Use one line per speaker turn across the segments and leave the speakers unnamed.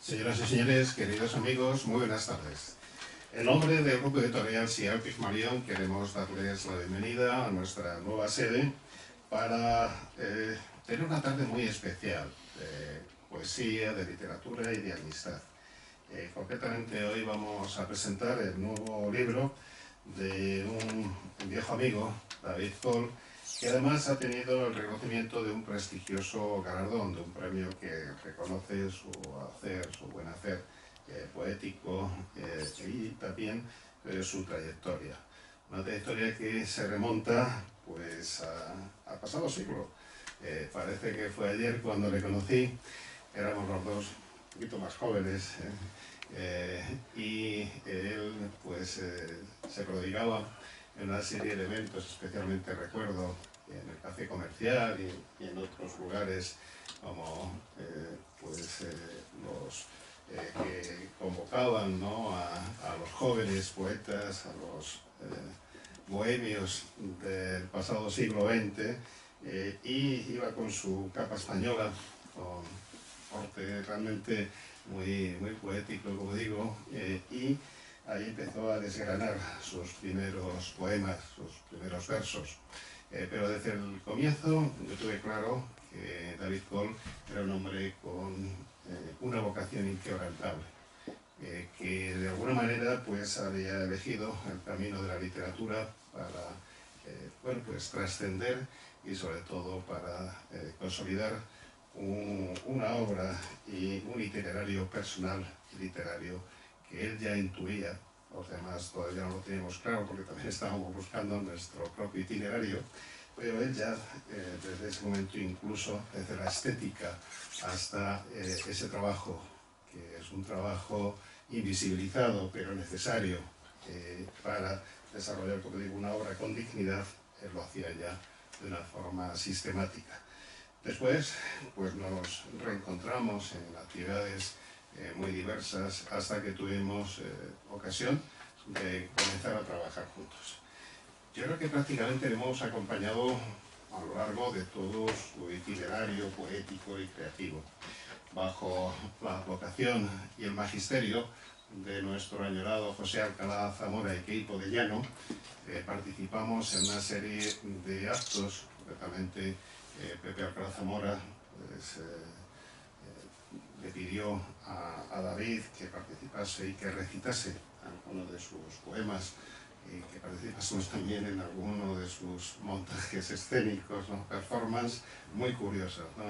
Señoras y señores, queridos amigos, muy buenas tardes. En nombre del Grupo Editorial Sierra Pigmalión queremos darles la bienvenida a nuestra nueva sede para tener una tarde muy especial de poesía, de literatura y de amistad. Concretamente hoy vamos a presentar el nuevo libro de un viejo amigo, David Coll, que además ha tenido el reconocimiento de un prestigioso galardón, de un premio que reconoce su hacer, su buen hacer poético y también su trayectoria. Una trayectoria que se remonta pues a pasado siglo. Parece que fue ayer cuando le conocí, éramos los dos un poquito más jóvenes y él pues se prodigaba en una serie de eventos, especialmente recuerdo en el Café Comercial y en otros lugares como los que convocaban, ¿no?, a los jóvenes poetas, a los bohemios del pasado siglo XX, y iba con su capa española, con porte realmente muy poético, como digo, y ahí empezó a desgranar sus primeros poemas, sus primeros versos. Pero desde el comienzo yo tuve claro que David Coll era un hombre con una vocación inquebrantable, que de alguna manera pues había elegido el camino de la literatura para pues trascender y sobre todo para consolidar una obra y un itinerario personal y literario que él ya intuía. Los demás todavía no lo teníamos claro porque también estábamos buscando nuestro propio itinerario, pero él ya desde ese momento, incluso desde la estética hasta ese trabajo, que es un trabajo invisibilizado pero necesario para desarrollar, como digo, una obra con dignidad, él lo hacía ya de una forma sistemática. Después pues nos reencontramos en actividades muy diversas hasta que tuvimos ocasión de comenzar a trabajar juntos. Yo creo que prácticamente le hemos acompañado a lo largo de todo su itinerario poético y creativo, bajo la vocación y el magisterio de nuestro añorado José Alcalá Zamora y Queipo de Llano. Participamos en una serie de actos, concretamente Pepe Alcalá Zamora pues, le pidió a David que participase y que recitase alguno de sus poemas y que participásemos también en alguno de sus montajes escénicos, ¿no?, performance muy curiosas, ¿no?,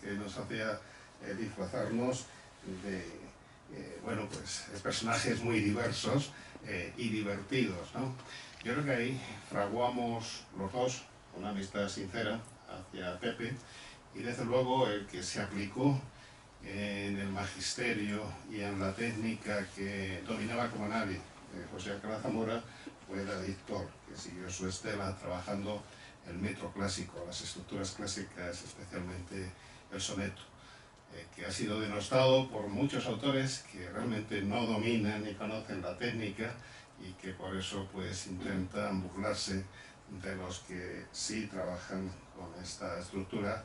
que nos hacía disfrazarnos de personajes muy diversos y divertidos, ¿no? Yo creo que ahí fraguamos los dos una amistad sincera hacia Pepe, y desde luego el que se aplicó en el magisterio y en la técnica que dominaba como nadie José Alcalá Zamora fue David Coll, que siguió su estela trabajando el metro clásico, las estructuras clásicas, especialmente el soneto, que ha sido denostado por muchos autores que realmente no dominan ni conocen la técnica y que por eso pues intentan burlarse de los que sí trabajan con esta estructura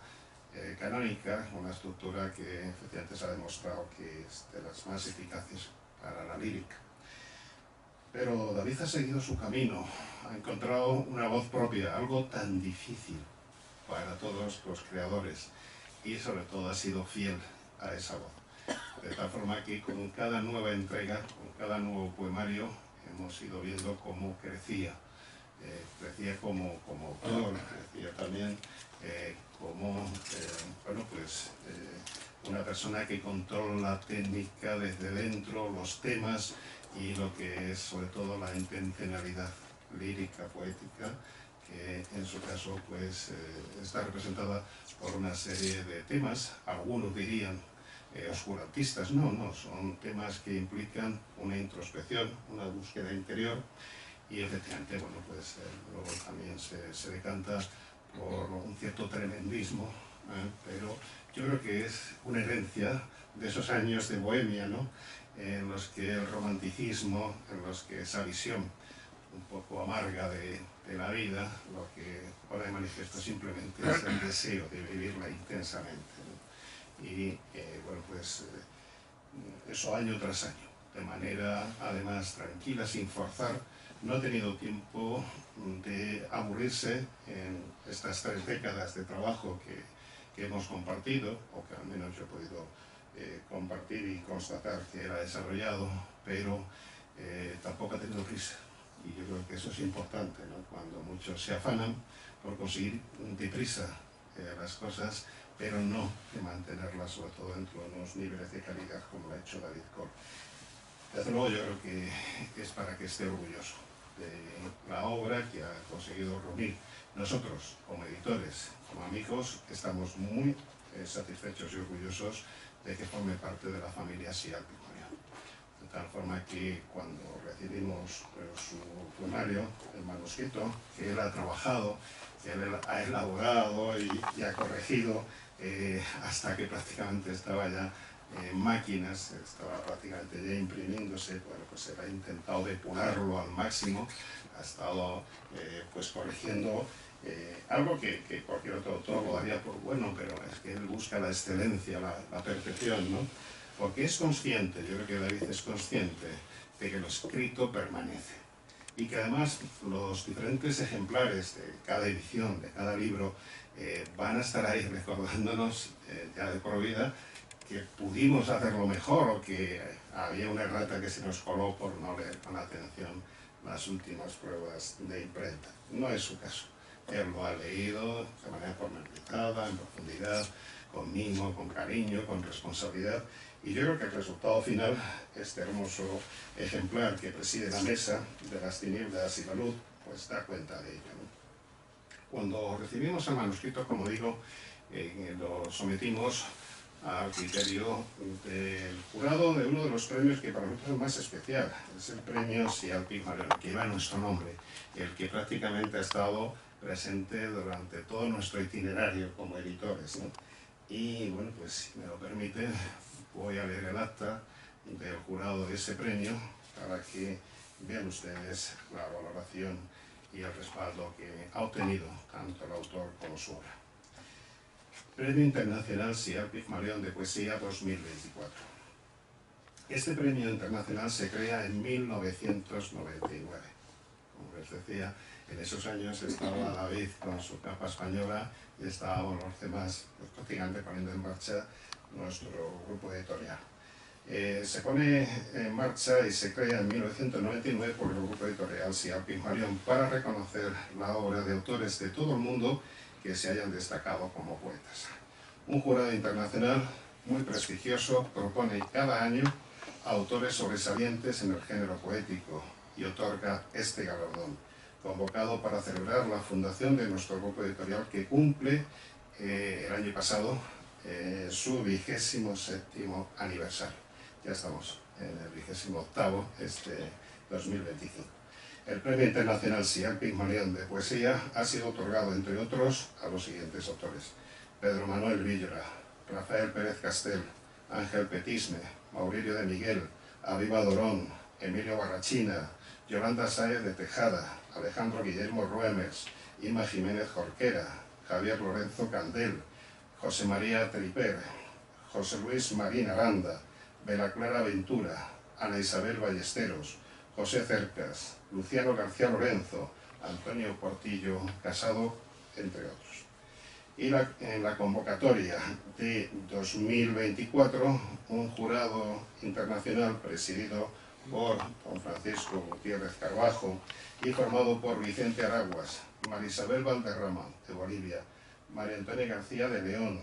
canónica, una estructura que efectivamente se ha demostrado que es de las más eficaces para la lírica. Pero David ha seguido su camino, ha encontrado una voz propia, algo tan difícil para todos los creadores, y sobre todo ha sido fiel a esa voz. De tal forma que con cada nueva entrega, con cada nuevo poemario, hemos ido viendo cómo crecía. Crecía como autor, crecía también como una persona que controla la técnica desde dentro, los temas y lo que es sobre todo la intencionalidad lírica, poética, que en su caso pues está representada por una serie de temas, algunos dirían oscurantistas, no, son temas que implican una introspección, una búsqueda interior, y efectivamente, luego también se decanta por un cierto tremendismo, pero yo creo que es una herencia de esos años de Bohemia, ¿no?, en los que el romanticismo, en los que esa visión un poco amarga de la vida, lo que pone de manifiesto simplemente es el deseo de vivirla intensamente, ¿no? Y eso año tras año, de manera además tranquila, sin forzar. No ha tenido tiempo de aburrirse en estas 3 décadas de trabajo que hemos compartido, o que al menos yo he podido compartir y constatar que él ha desarrollado, pero tampoco ha tenido prisa. Y yo creo que eso es importante, ¿no? Cuando muchos se afanan por conseguir deprisa las cosas, pero no de mantenerlas, sobre todo dentro de unos niveles de calidad como lo ha hecho David Cole. Desde luego yo creo que es para que esté orgulloso de la obra que ha conseguido reunir. Nosotros, como editores, como amigos, estamos muy satisfechos y orgullosos de que forme parte de la familia Sial Pigmalión. De tal forma que cuando recibimos su poemario, el manuscrito, que él ha trabajado, que él ha elaborado y ha corregido hasta que prácticamente estaba ya en máquinas, estaba prácticamente ya imprimiéndose, bueno, pues él ha intentado depurarlo al máximo, ha estado pues corrigiendo algo que cualquier otro autor lo daría por bueno, pero es que él busca la excelencia, la perfección, ¿no? Porque es consciente, yo creo que David es consciente de que lo escrito permanece y que además los diferentes ejemplares de cada edición, de cada libro, van a estar ahí recordándonos ya de por vida que pudimos hacerlo mejor o que había una errata que se nos coló por no leer con atención las últimas pruebas de imprenta. No es su caso. Él lo ha leído de manera pormenorizada, en profundidad, con mimo, con cariño, con responsabilidad. Y yo creo que el resultado final, este hermoso ejemplar que preside la mesa de las tinieblas y la luz, pues da cuenta de ello, ¿no? Cuando recibimos el manuscrito, como digo, lo sometimos al criterio del jurado de uno de los premios que para nosotros es más especial. Es el premio Sial Pigmalión, que lleva nuestro nombre, el que prácticamente ha estado presente durante todo nuestro itinerario como editores, ¿no? Y bueno, pues si me lo permite, voy a leer el acta del jurado de ese premio para que vean ustedes la valoración y el respaldo que ha obtenido tanto el autor como su obra. Premio Internacional Sial Pigmalión de Poesía 2024. Este premio internacional se crea en 1999. Como les decía, en esos años estaba David con su capa española y estábamos los demás pues, prácticamente poniendo en marcha nuestro grupo editorial. Se pone en marcha y se crea en 1999 por el grupo editorial Sial Pigmalión para reconocer la obra de autores de todo el mundo que se hayan destacado como poetas. Un jurado internacional muy prestigioso propone cada año a autores sobresalientes en el género poético y otorga este galardón, convocado para celebrar la fundación de nuestro grupo editorial que cumple el año pasado su 27º aniversario. Ya estamos en el 28º, 2025. El Premio Internacional Sial Pigmalión de Poesía ha sido otorgado, entre otros, a los siguientes autores: Pedro Manuel Villora, Rafael Pérez Castel, Ángel Petisme, Maurilio de Miguel, Aviva Dorón, Emilio Barrachina, Yolanda Sáez de Tejada, Alejandro Guillermo Ruemers, Ima Jiménez Jorquera, Javier Lorenzo Candel, José María Triper, José Luis Marín Aranda, Bela Clara Ventura, Ana Isabel Ballesteros, José Cercas, Luciano García Lorenzo, Antonio Portillo Casado, entre otros. Y en la convocatoria de 2024, un jurado internacional presidido por don Francisco Gutiérrez Carbajo y formado por Vicente Araguas, María Isabel Valderrama, de Bolivia, María Antonia García de León,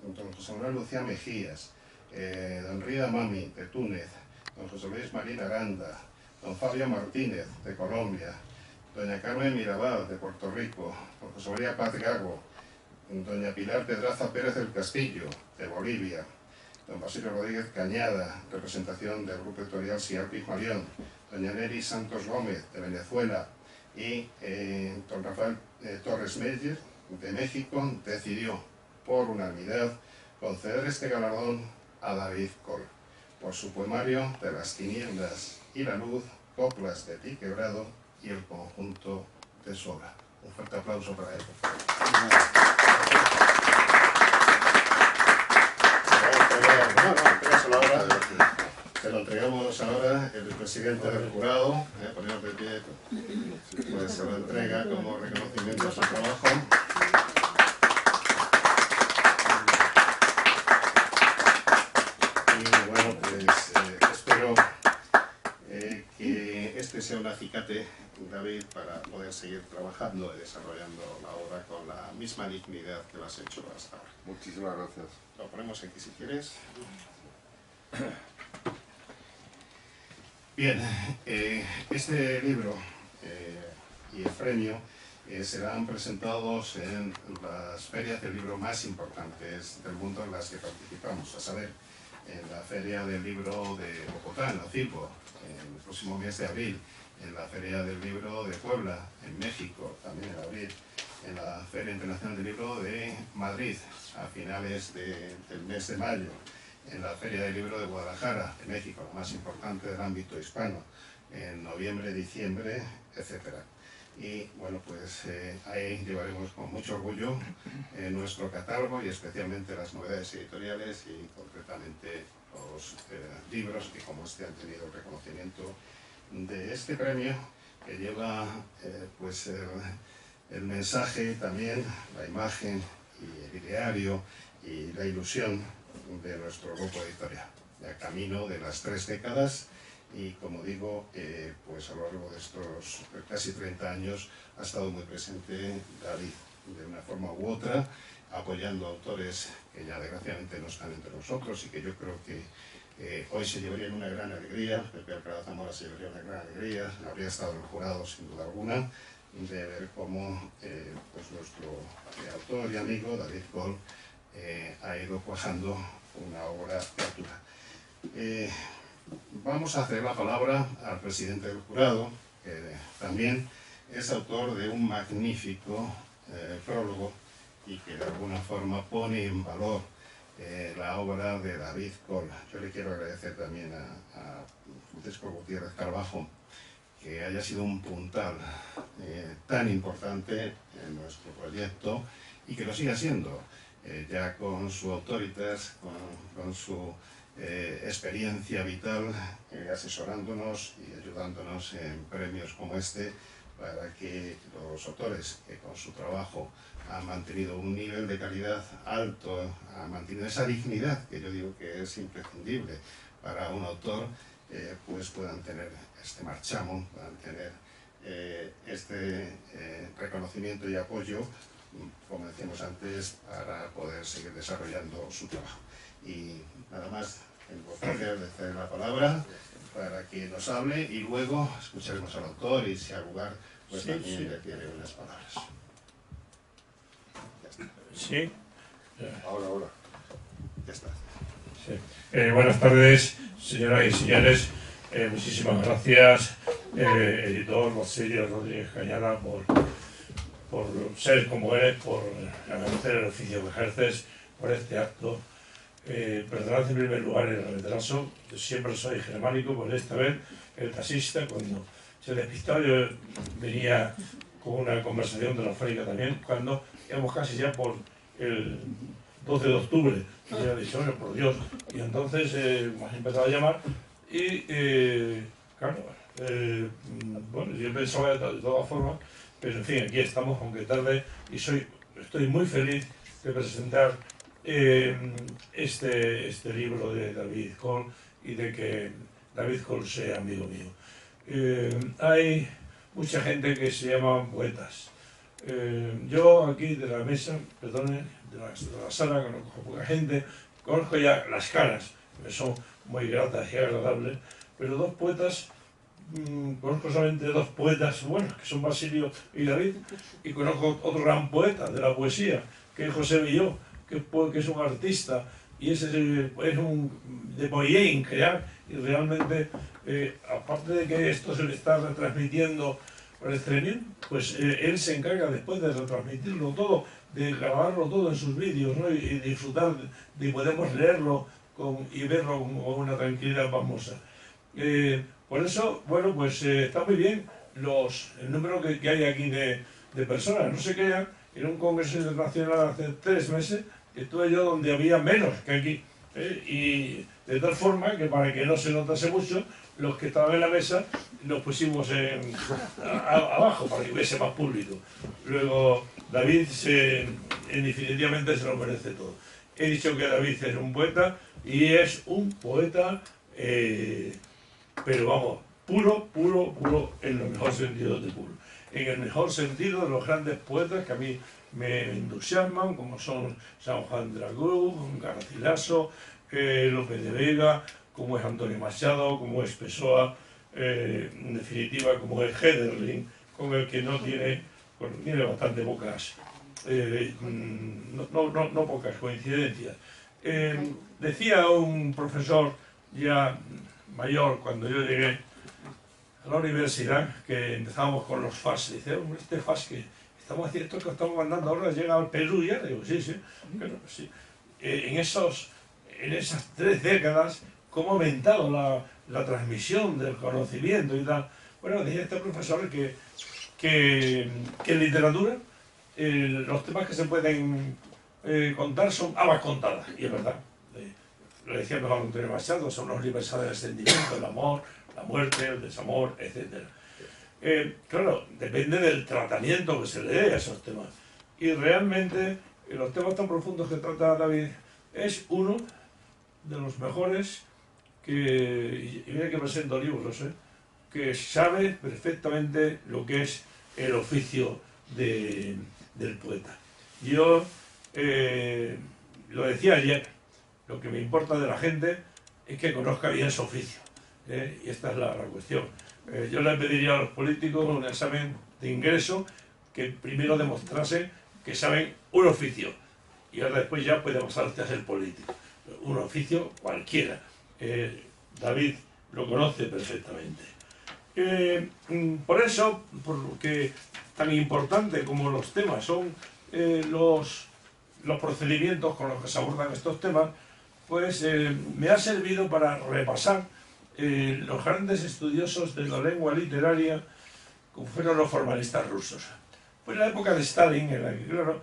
don José Manuel Lucía Mejías, don Rida Mami, de Túnez, don José Luis Marín Aranda, don Fabio Martínez, de Colombia, doña Carmen Mirabal, de Puerto Rico, don José María Paz Gago, doña Pilar Pedraza Pérez del Castillo, de Bolivia, don Basilio Rodríguez Cañada, representación del grupo editorial Sial Pigmalión, doña Neri Santos Gómez, de Venezuela, y don Rafael Torres Meyer, de México, decidió por unanimidad conceder este galardón a David Cole por su poemario De las tinieblas y la luz, coplas de Ti quebrado y el conjunto de su obra. Un fuerte aplauso para él, por favor. No, no, entregamos ahora el presidente del jurado, ponemos de pie, pues se lo entrega como reconocimiento a su trabajo. Y bueno, pues espero que este sea un acicate, David, para poder seguir trabajando y desarrollando la obra con la misma dignidad que lo has hecho hasta ahora.
Muchísimas gracias.
Lo ponemos aquí si quieres. Bien, este libro y el premio serán presentados en las ferias del libro más importantes del mundo en las que participamos, a saber, en la Feria del Libro de Bogotá, en la CIPO, en el próximo mes de abril, en la Feria del Libro de Puebla, en México, también en abril, en la Feria Internacional del Libro de Madrid, a finales del mes de mayo, en la Feria del Libro de Guadalajara, de México, la más importante del ámbito hispano, en noviembre, diciembre, etc. Y bueno, pues ahí llevaremos con mucho orgullo nuestro catálogo y especialmente las novedades editoriales y concretamente los libros que como este han tenido el reconocimiento de este premio que lleva pues el mensaje también, la imagen y el ideario y la ilusión de nuestro grupo editorial, ya camino de las 3 décadas y como digo, pues a lo largo de estos casi 30 años ha estado muy presente David, de una forma u otra, apoyando autores que ya desgraciadamente no están entre nosotros y que yo creo que hoy se llevarían una gran alegría, Pepe Alcalá Zamora se llevaría una gran alegría, habría estado en el jurado sin duda alguna, de ver cómo pues nuestro autor y amigo David Coll ha ido cuajando una obra de altura. Vamos a hacer la palabra al presidente del jurado, que también es autor de un magnífico prólogo y que de alguna forma pone en valor la obra de David Coll. Yo le quiero agradecer también a Francisco Gutiérrez Carbajo que haya sido un puntal tan importante en nuestro proyecto y que lo siga siendo, ya con su autoritas, con su experiencia vital, asesorándonos y ayudándonos en premios como este, para que los autores que con su trabajo han mantenido un nivel de calidad alto, han mantenido esa dignidad que yo digo que es imprescindible para un autor, pues puedan tener este marchamo, puedan tener este reconocimiento y apoyo, como decíamos antes, para poder seguir desarrollando su trabajo. Y nada más, tengo el placer de ceder la palabra para que nos hable y luego escucharemos al autor y si al lugar pues también le tiene unas palabras. Ya está.
Sí.
Ahora.
Ya está.
Sí. Buenas tardes, señoras y señores. Muchísimas gracias, editor Basilio Rodríguez Cañada, por ser como eres, por agradecer el oficio que ejerces, por este acto. Perdonad en primer lugar el retraso, siempre soy germánico, por esta vez el taxista cuando se despistó, yo venía con una conversación telefónica también, cuando íbamos casi ya por el 12 de octubre, y yo he dicho, bueno, por Dios, y entonces me has empezado a llamar y claro, bueno, yo pensaba de todas formas, pero en fin, aquí estamos, aunque tarde, y estoy muy feliz de presentar este libro de David Coll y de que David Coll sea amigo mío. Hay mucha gente que se llama poetas. Yo aquí de la mesa, perdone, de la sala, conozco poca gente, conozco ya las caras, que son muy gratas y agradables, pero dos poetas, conozco solamente dos poetas buenos, que son Basilio y David, y conozco otro gran poeta de la poesía, que es José Villó, que es un artista, y ese es un de Boyén, crear, y realmente, aparte de que esto se le está retransmitiendo por el streaming, pues él se encarga después de retransmitirlo todo, de grabarlo todo en sus vídeos, ¿no? y disfrutar de podemos leerlo y verlo con una tranquilidad famosa. Por eso, bueno, pues está muy bien el número que hay aquí de personas. No se crean, en un congreso internacional hace 3 meses, estuve yo donde había menos que aquí, y de tal forma que para que no se notase mucho, los que estaban en la mesa nos pusimos abajo para que hubiese más público. Luego David definitivamente se lo merece todo. He dicho que David es un poeta y es un poeta, pero vamos, puro, puro, puro en el mejor sentido de puro. En el mejor sentido de los grandes poetas que a mí me entusiasman, como son San Juan de la Cruz, Garcilaso, López de Vega, como es Antonio Machado, como es Pessoa, en definitiva como es Hölderlin, con el que tiene bastante pocas, no pocas coincidencias. Decía un profesor ya mayor cuando yo llegué a la universidad, que empezábamos con los FAS, dice, hombre, este FAS que estamos haciendo, esto que estamos mandando ahora llega al Perú ya, digo, sí, sí, pero sí. En esas 3 décadas, cómo ha aumentado la transmisión del conocimiento y tal. Bueno, decía este profesor que en literatura los temas que se pueden contar son habas contadas, y es verdad. Lo decía mejor Antonio Machado, son los universales del sentimiento, el amor, la muerte, el desamor, etc. Claro, depende del tratamiento que se le dé a esos temas. Y realmente, los temas tan profundos que trata David es uno de los mejores y mira que presento libros, que sabe perfectamente lo que es el oficio del poeta. Yo lo decía ayer, lo que me importa de la gente es que conozca bien su oficio, y esta es la cuestión. Yo le pediría a los políticos un examen de ingreso que primero demostrase que saben un oficio y ahora después ya puede pasarte a ser político. Un oficio cualquiera. David lo conoce perfectamente. Por eso, porque tan importante como los temas son los procedimientos con los que se abordan estos temas, pues me ha servido para repasar los grandes estudiosos de la lengua literaria, como fueron los formalistas rusos. Pues en la época de Stalin, en la que, claro,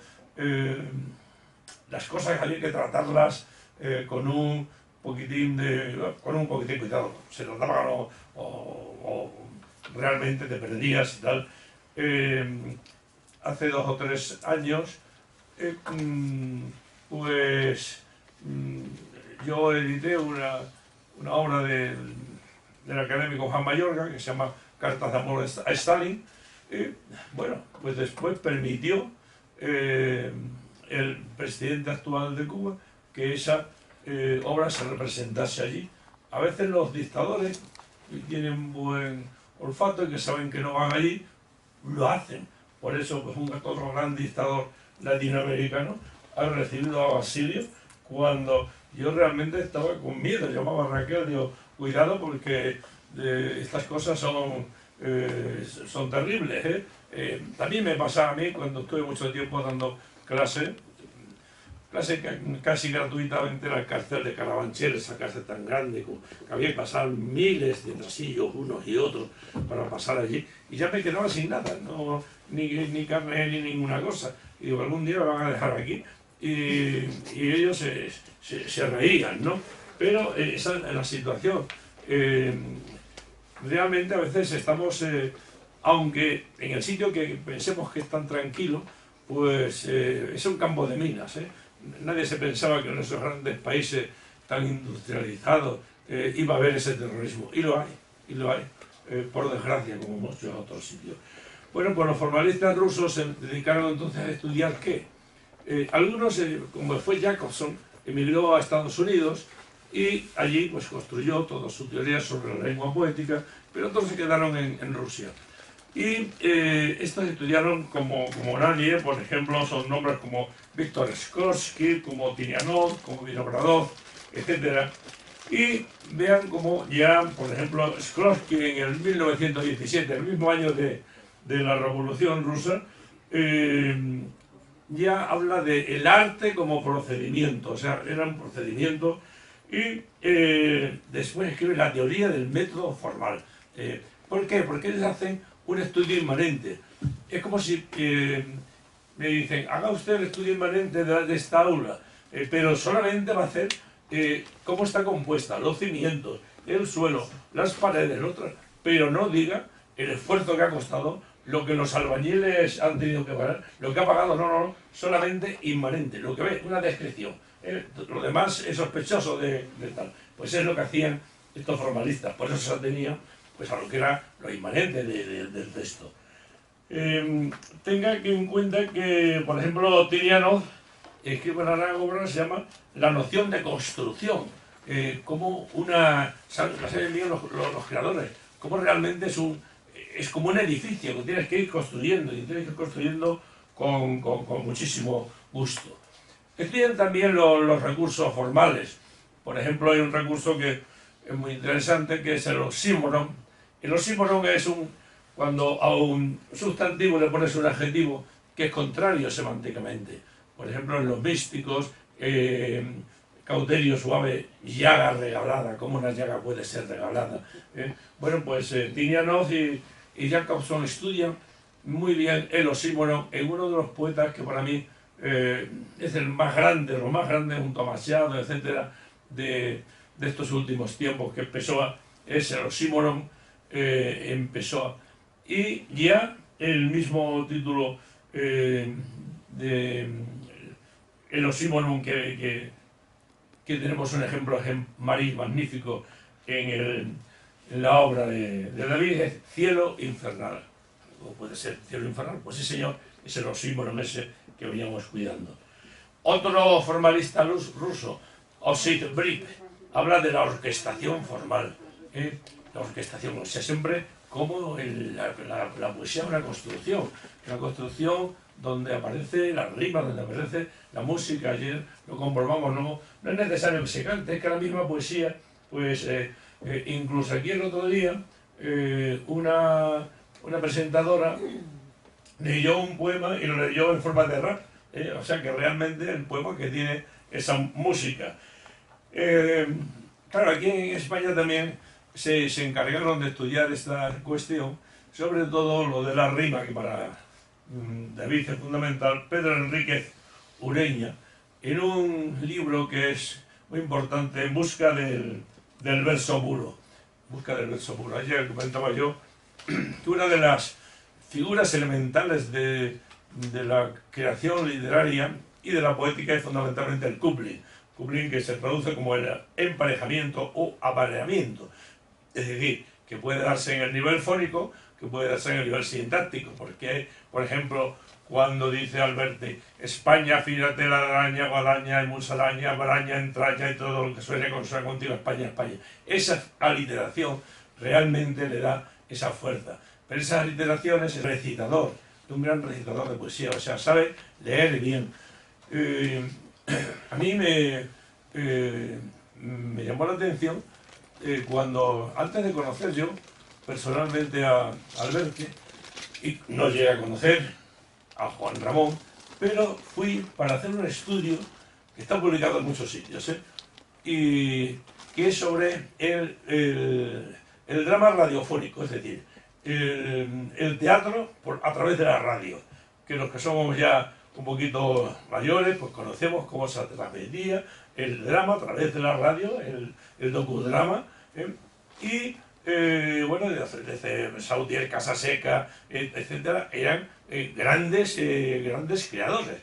las cosas había que tratarlas con un poquitín cuidado, se nos daban o realmente te perdías y tal. Hace 2 o 3 años, yo edité una obra del académico Juan Mayorga que se llama Cartas de amor a Stalin. Bueno, pues después permitió el presidente actual de Cuba que esa obra se representase allí. A veces los dictadores que tienen buen olfato y que saben que no van allí, lo hacen. Por eso, pues otro gran dictador latinoamericano ha recibido a Basilio cuando yo realmente estaba con miedo. Llamaba a Raquel, digo, cuidado porque estas cosas son terribles. También me pasaba a mí cuando estuve mucho tiempo dando clase casi gratuitamente en la cárcel de Carabanchel, esa cárcel tan grande, que había que pasar miles de pasillos unos y otros para pasar allí, y ya me quedaba sin nada, no, ni carne ni ninguna cosa. Y digo, algún día me van a dejar aquí, y ellos se reían, ¿no? Pero esa es la situación. Realmente a veces estamos, aunque en el sitio que pensemos que es tan tranquilo, pues es un campo de minas, Nadie se pensaba que en esos grandes países tan industrializados iba a haber ese terrorismo. Y lo hay, por desgracia, como muchos otros sitios. Bueno, pues los formalistas rusos se dedicaron entonces a estudiar ¿qué? Algunos, como fue Jacobson, emigró a Estados Unidos y allí pues construyó toda su teoría sobre la lengua poética, pero otros se quedaron en Rusia. Y estos estudiaron como nadie, por ejemplo, son nombres como Víctor Shklovsky, como Tinianov, como Vinogradov, etc. Y vean como ya, por ejemplo, Shklovsky en el 1917, el mismo año de la Revolución Rusa, ya habla del arte como procedimiento, o sea, era un procedimiento, y después escribe la teoría del método formal. ¿Por qué? Porque ellos hacen un estudio inmanente. Es como si me dicen, haga usted el estudio inmanente de esta aula, pero solamente va a hacer cómo está compuesta, los cimientos, el suelo, las paredes, pero no diga el esfuerzo que ha costado, lo que los albañiles han tenido que pagar, lo que ha pagado, no, solamente inmanente, lo que ve, una descripción. Lo demás es sospechoso de tal. Pues es lo que hacían estos formalistas, por eso se atenía pues, a lo que era lo inmanente del texto. Tenga en cuenta que, por ejemplo, Tinianov escribe una gran obra que se llama La noción de construcción, como una... Las han leído los creadores, como realmente es como un edificio que tienes que ir construyendo, y tienes que ir construyendo con muchísimo gusto. Estudian también los recursos formales. Por ejemplo, hay un recurso que es muy interesante, que es el oxímoron. El oxímoron es cuando a un sustantivo le pones un adjetivo que es contrario semánticamente. Por ejemplo, en los místicos, cauterio suave, llaga regalada. ¿Cómo una llaga puede ser regalada? Bueno, pues Tinianov y Jacobson estudian muy bien el oxímoron en uno de los poetas que para mí es el más grande, lo más grande, junto a Machado, etcétera, de estos últimos tiempos, que Pessoa es el oxímoron en Pessoa. Y ya el mismo título de el oxímoron que tenemos un ejemplo magnífico en la obra de David, es cielo infernal. ¿Cómo puede ser cielo infernal? Pues sí, señor, es el oxímoron ese que veníamos cuidando. Otro formalista ruso, Osip Brick, habla de la orquestación formal. La orquestación, o sea, siempre como la poesía es una construcción donde aparece la rima, donde aparece la música. Ayer lo comprobamos, no es necesario que se cante, es que la misma poesía, pues incluso aquí el otro día, una presentadora leyó un poema y lo leyó en forma de rap, o sea que realmente el poema que tiene esa música. Claro, aquí en España también se encargaron de estudiar esta cuestión, sobre todo lo de la rima, que para David es fundamental. Pedro Enríquez Ureña, en un libro que es muy importante, En busca del verso puro. Ayer comentaba yo que una de las figuras elementales de la creación literaria y de la poética es fundamentalmente el coupling, que se traduce como el emparejamiento o apareamiento, es decir, que puede darse en el nivel fónico, que puede darse en el nivel sintáctico, porque, por ejemplo, cuando dice Alberti, España, fíjate la araña, guadaña, y musaraña, baraña, entraña y todo lo que suene con suena continua, España, España. Esa aliteración realmente le da esa fuerza. Pero esa aliteración es el recitador, un gran recitador de poesía, o sea, sabe leer bien. A mí me llamó la atención cuando, antes de conocer yo personalmente a Alberti, y no llegué a conocer a Juan Ramón, pero fui para hacer un estudio que está publicado en muchos sitios, y que es sobre el drama radiofónico, es decir, el teatro a través de la radio, que los que somos ya un poquito mayores, pues conocemos cómo se transmitía el drama a través de la radio, el docudrama, y bueno, desde Sautier, Casaseca, etcétera, eran grandes creadores.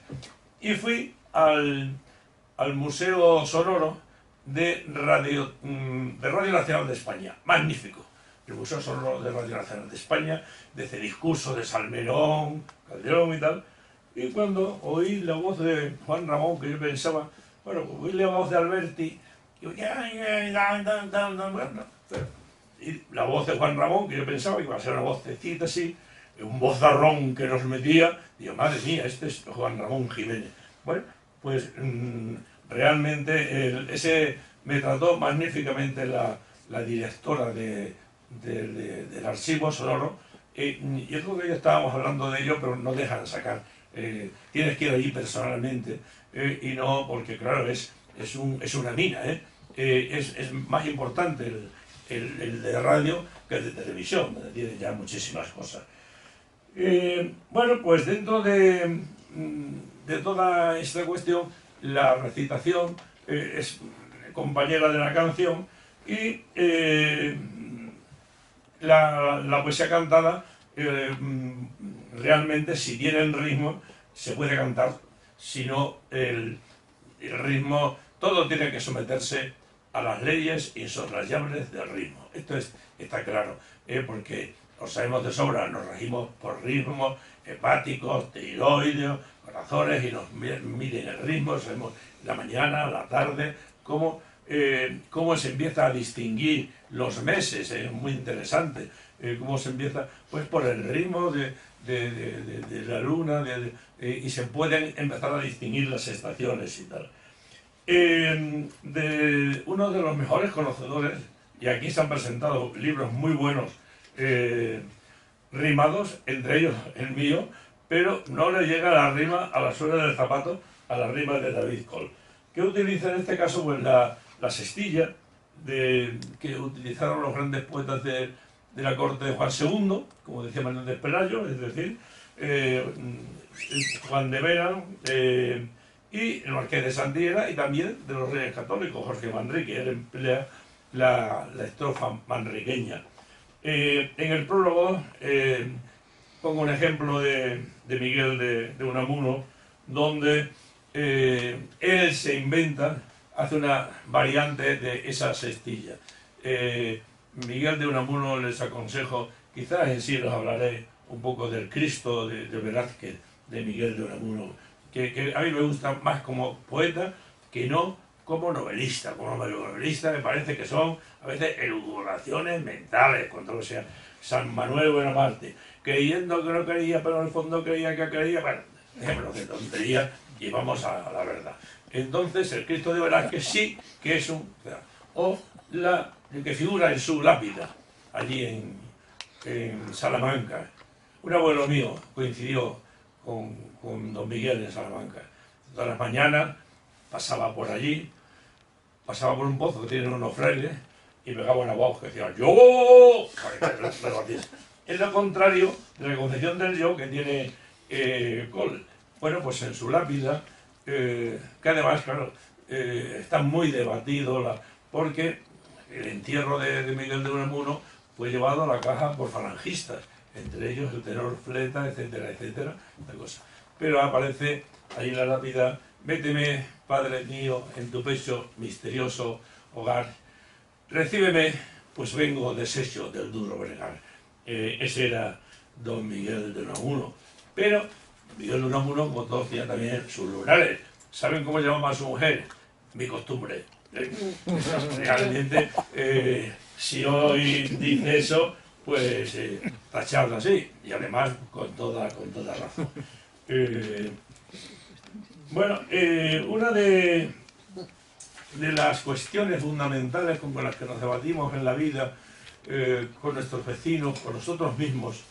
Y fui al Museo Sonoro de Radio Nacional de España, magnífico. El Museo Sonoro de Radio Nacional de España, desde discurso de Salmerón, Calderón y tal. Y cuando oí la voz de Juan Ramón, que yo pensaba, bueno, oí la voz de Alberti, y la voz de Juan Ramón, que yo pensaba que iba a ser una vocecita así, un vozarrón que nos metía, digo, madre mía, este es Juan Ramón Jiménez. Bueno, pues realmente ese me trató magníficamente la directora del archivo sonoro, y es lo que ya estábamos hablando de ello, pero no dejan sacar. Tienes que ir allí personalmente, y no, porque claro, es una mina, es más importante el de radio que el de televisión, donde tiene ya muchísimas cosas. Bueno, pues dentro de toda esta cuestión, la recitación es compañera de la canción, y la poesía cantada realmente, si tiene el ritmo, se puede cantar. Si no, el ritmo, todo tiene que someterse a las leyes insoslayables del ritmo. Esto está claro, porque lo sabemos de sobra, nos regimos por ritmos hepáticos, tiroideos, corazones, y nos miden el ritmo, sabemos la mañana, la tarde, cómo se empieza a distinguir los meses, es muy interesante, cómo se empieza, pues por el ritmo de la luna, y se pueden empezar a distinguir las estaciones y tal. Uno de los mejores conocedores, y aquí se han presentado libros muy buenos rimados, entre ellos el mío, pero no le llega la rima a la suela del zapato a la rima de David Cole, que utiliza en este caso pues la sextilla que utilizaron los grandes poetas de la corte de Juan II, como decía Manuel de Pelayo, es decir, Juan de Vera, y el Marqués de Santiera, y también de los Reyes Católicos, Jorge Manrique. Él emplea la estrofa manriqueña. En el prólogo pongo un ejemplo de Miguel de Unamuno, donde él se inventa, hace una variante de esa sextilla. Miguel de Unamuno, les aconsejo, quizás en sí les hablaré un poco del Cristo de Velázquez, de Miguel de Unamuno, que a mí me gusta más como poeta que no como novelista. Como novelista me parece que son a veces elucubraciones mentales, cuando lo sea San Manuel Buenaparte, creyendo que no creía, pero en el fondo creía que creía. Bueno, ejemplo de tontería, y vamos a la verdad. Entonces el Cristo de Velázquez sí que es o la que figura en su lápida allí en Salamanca. Un abuelo mío coincidió con don Miguel en Salamanca. Todas las mañanas pasaba por allí, pasaba por un pozo que tienen unos frailes, y pegaba una voz que decía ¡yo! Es lo contrario de la concepción del yo que tiene Cole. Bueno, pues en su lápida, que además, claro, está muy debatido, porque el entierro de Miguel de Unamuno fue llevado a la caja por falangistas, entre ellos el tenor Fleta, etcétera, etcétera, la cosa. Pero aparece ahí en la lápida: méteme, Padre mío, en tu pecho misterioso hogar, recíbeme, pues vengo deshecho del duro bregar. Ese era don Miguel de Unamuno. Pero Miguel de Unamuno, como todos, tenía también sus lunares. ¿Saben cómo llamaba a su mujer? Mi costumbre. Realmente, si hoy dice eso, pues tachado así, y además con toda razón. Bueno, una de las cuestiones fundamentales con las que nos debatimos en la vida, con nuestros vecinos, con nosotros mismos,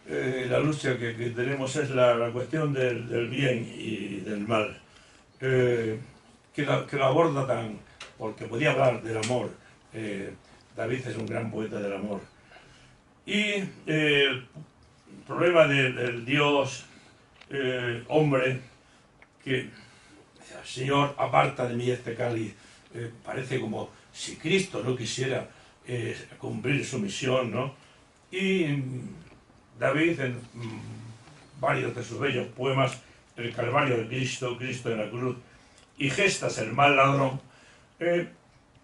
la lucha que tenemos es la cuestión del bien y del mal, que lo aborda porque podía hablar del amor. David es un gran poeta del amor. Y el problema del Dios hombre, que Señor, aparta de mí este cáliz, parece como si Cristo no quisiera cumplir su misión, ¿no? Y David, en varios de sus bellos poemas, el Calvario de Cristo, Cristo en la cruz, y Gestas, el mal ladrón,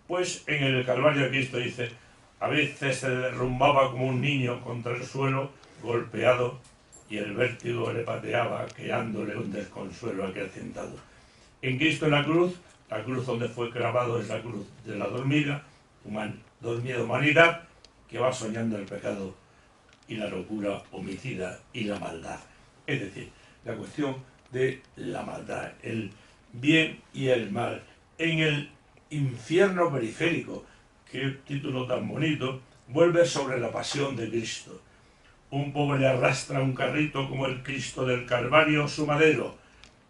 pues en el Calvario de Cristo dice: a veces se derrumbaba como un niño contra el suelo, golpeado, y el vértigo le pateaba, creándole un desconsuelo acrecentado. En Cristo en la cruz donde fue clavado es la cruz de la dormida humanidad, que va soñando el pecado y la locura homicida y la maldad. Es decir, la cuestión de la maldad, el bien y el mal, en el infierno periférico. Qué título tan bonito. Vuelve sobre la pasión de Cristo. Un pobre arrastra un carrito como el Cristo del Calvario su madero.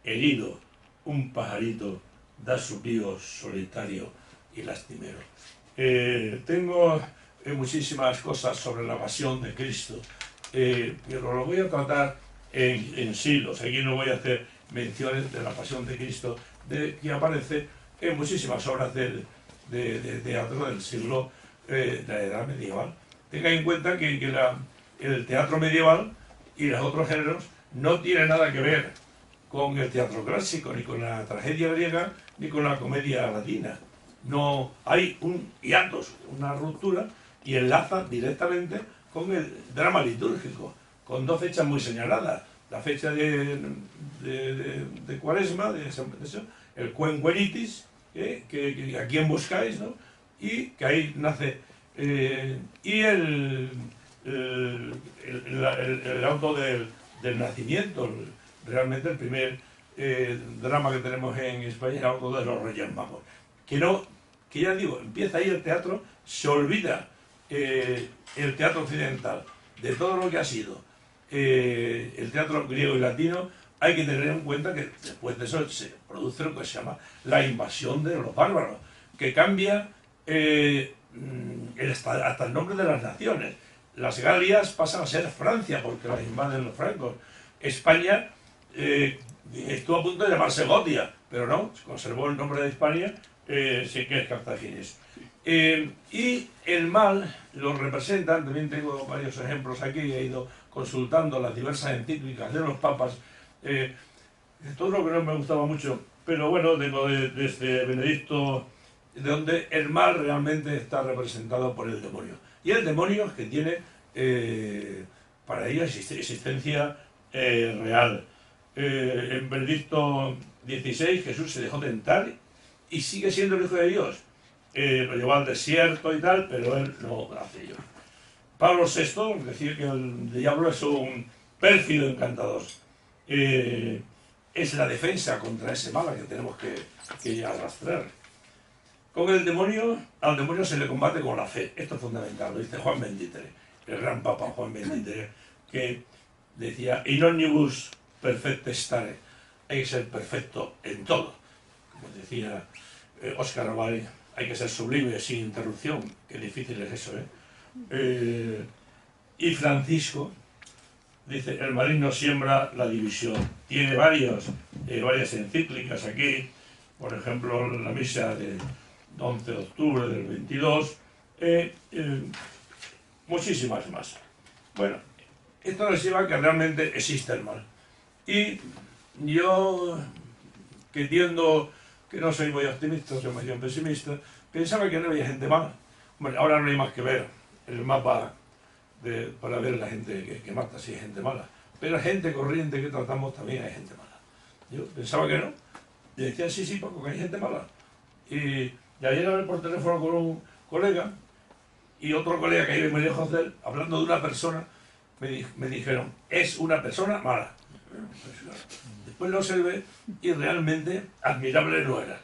Herido, un pajarito da su pío solitario y lastimero. Tengo muchísimas cosas sobre la pasión de Cristo, pero lo voy a tratar en siglos. Aquí no voy a hacer menciones de la pasión de Cristo, que aparece en muchísimas obras de teatro del siglo de la Edad Medieval. Tenga en cuenta que el teatro medieval y los otros géneros no tienen nada que ver con el teatro clásico, ni con la tragedia griega, ni con la comedia latina. No hay un hiatus, una ruptura, y enlaza directamente con el drama litúrgico, con dos fechas muy señaladas. La fecha de Cuaresma, el Quen Quenitis, que a quién buscáis, ¿no? Y que ahí nace, y el auto del nacimiento, realmente el primer drama que tenemos en España es el auto de los Reyes Magos. Que ya digo, empieza ahí el teatro, se olvida el teatro occidental de todo lo que ha sido el teatro griego y latino. Hay que tener en cuenta que después de eso se produce lo que se llama la invasión de los bárbaros, que cambia hasta el nombre de las naciones. Las Galias pasan a ser Francia porque las invaden los francos. España estuvo a punto de llamarse Gotia, pero no, se conservó el nombre de Hispania, sí que es cartaginés. Y el mal lo representan, también tengo varios ejemplos aquí, he ido consultando las diversas encíclicas de los papas, todo lo que no me gustaba mucho, pero bueno, desde Benedicto, donde el mal realmente está representado por el demonio. Y el demonio es que tiene para ella existencia real. En Benedicto XVI Jesús se dejó tentar y sigue siendo el Hijo de Dios. Lo llevó al desierto y tal, pero él no hace ello. Pablo VI decía que el diablo es un pérfido encantador. Es la defensa contra ese mal que tenemos que arrastrar. Con el demonio, al demonio se le combate con la fe. Esto es fundamental, lo dice Juan XXIII, el gran Papa Juan XXIII, que decía, in omnibus perfecte stare, hay que ser perfecto en todo. Como decía Oscar Wilde, hay que ser sublime sin interrupción, qué difícil es eso, y Francisco dice, el maligno siembra la división. Tiene varias encíclicas aquí, por ejemplo, la misa del 11 de octubre del 22, muchísimas más. Bueno, esto nos lleva a que realmente existe el mal. Y yo, que entiendo que no soy muy optimista, soy más bien pesimista, pensaba que no había gente mala. Bueno, ahora no hay más que ver el mapa para ver la gente que mata, si hay gente mala. Pero gente corriente que tratamos también hay gente mala. Yo pensaba que no. Y decían, sí, Paco, que hay gente mala. Y ayer hablé por teléfono con un colega y otro colega que vive muy lejos de él, hablando de una persona, me dijeron, es una persona mala. Después lo observé y realmente admirable no era.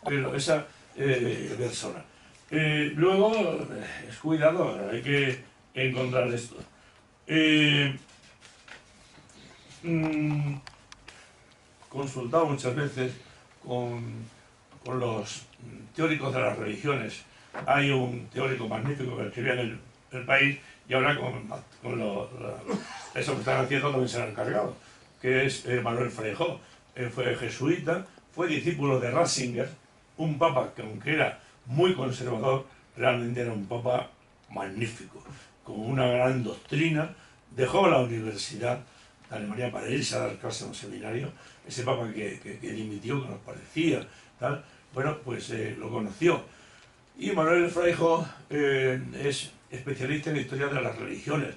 Pero esa persona. Luego, es cuidado, hay que encontrar esto. Consultado muchas veces con los teóricos de las religiones. Hay un teórico magnífico que escribía en el País y ahora con eso que están haciendo también se lo han encargado, que es Manuel Freixó. Fue jesuita, fue discípulo de Ratzinger, un papa que aunque era muy conservador, realmente era un papa magnífico, con una gran doctrina. Dejó la universidad de Alemania para irse a dar clase en un seminario. Ese papa que dimitió, que nos parecía, tal, bueno, pues lo conoció. Y Manuel Freixó es especialista en la historia de las religiones.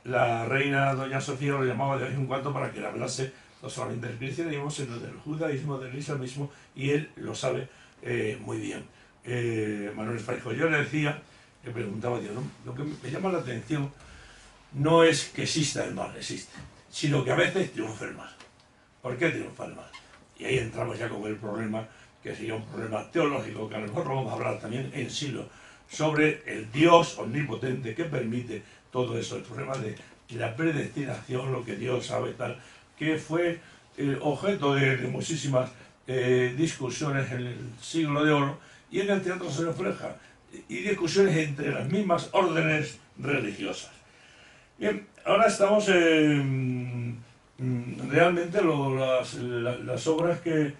La reina doña Sofía lo llamaba de vez en cuando para que le hablase no solamente del cristianismo, sino del judaísmo, del islamismo, y él lo sabe muy bien. Manuel Freixó, yo le decía, le preguntaba a Dios, ¿no? Lo que me llama la atención no es que exista el mal, existe, sino que a veces triunfa el mal. ¿Por qué triunfa el mal? Y ahí entramos ya con el problema, que sería un problema teológico, que a lo mejor lo vamos a hablar también en siglo, sobre el Dios omnipotente que permite todo eso, el problema de la predestinación, lo que Dios sabe, tal, que fue objeto de muchísimas discusiones en el siglo de oro, y en el teatro se refleja, y discusiones entre las mismas órdenes religiosas. Bien, ahora estamos realmente las obras que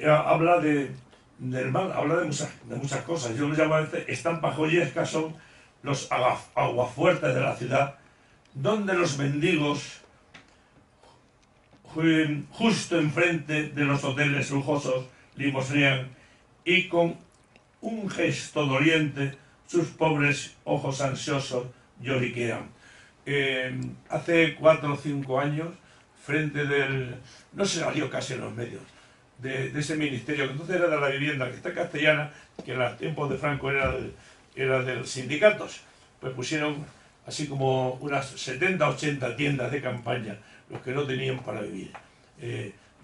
habla del mal, habla de muchas cosas. Yo lo llamo a veces estampas joyescas, son los aguafuertes de la ciudad, donde los mendigos, justo enfrente de los hoteles lujosos, limosnean y con un gesto doliente sus pobres ojos ansiosos lloriquean. Hace 4 o 5 años, frente del... no se salió casi en los medios, de ese ministerio, que entonces era de la vivienda, que está en Castellana, que en los tiempos de Franco era de los sindicatos, pues pusieron así como unas 70 80 tiendas de campaña, los que no tenían para vivir.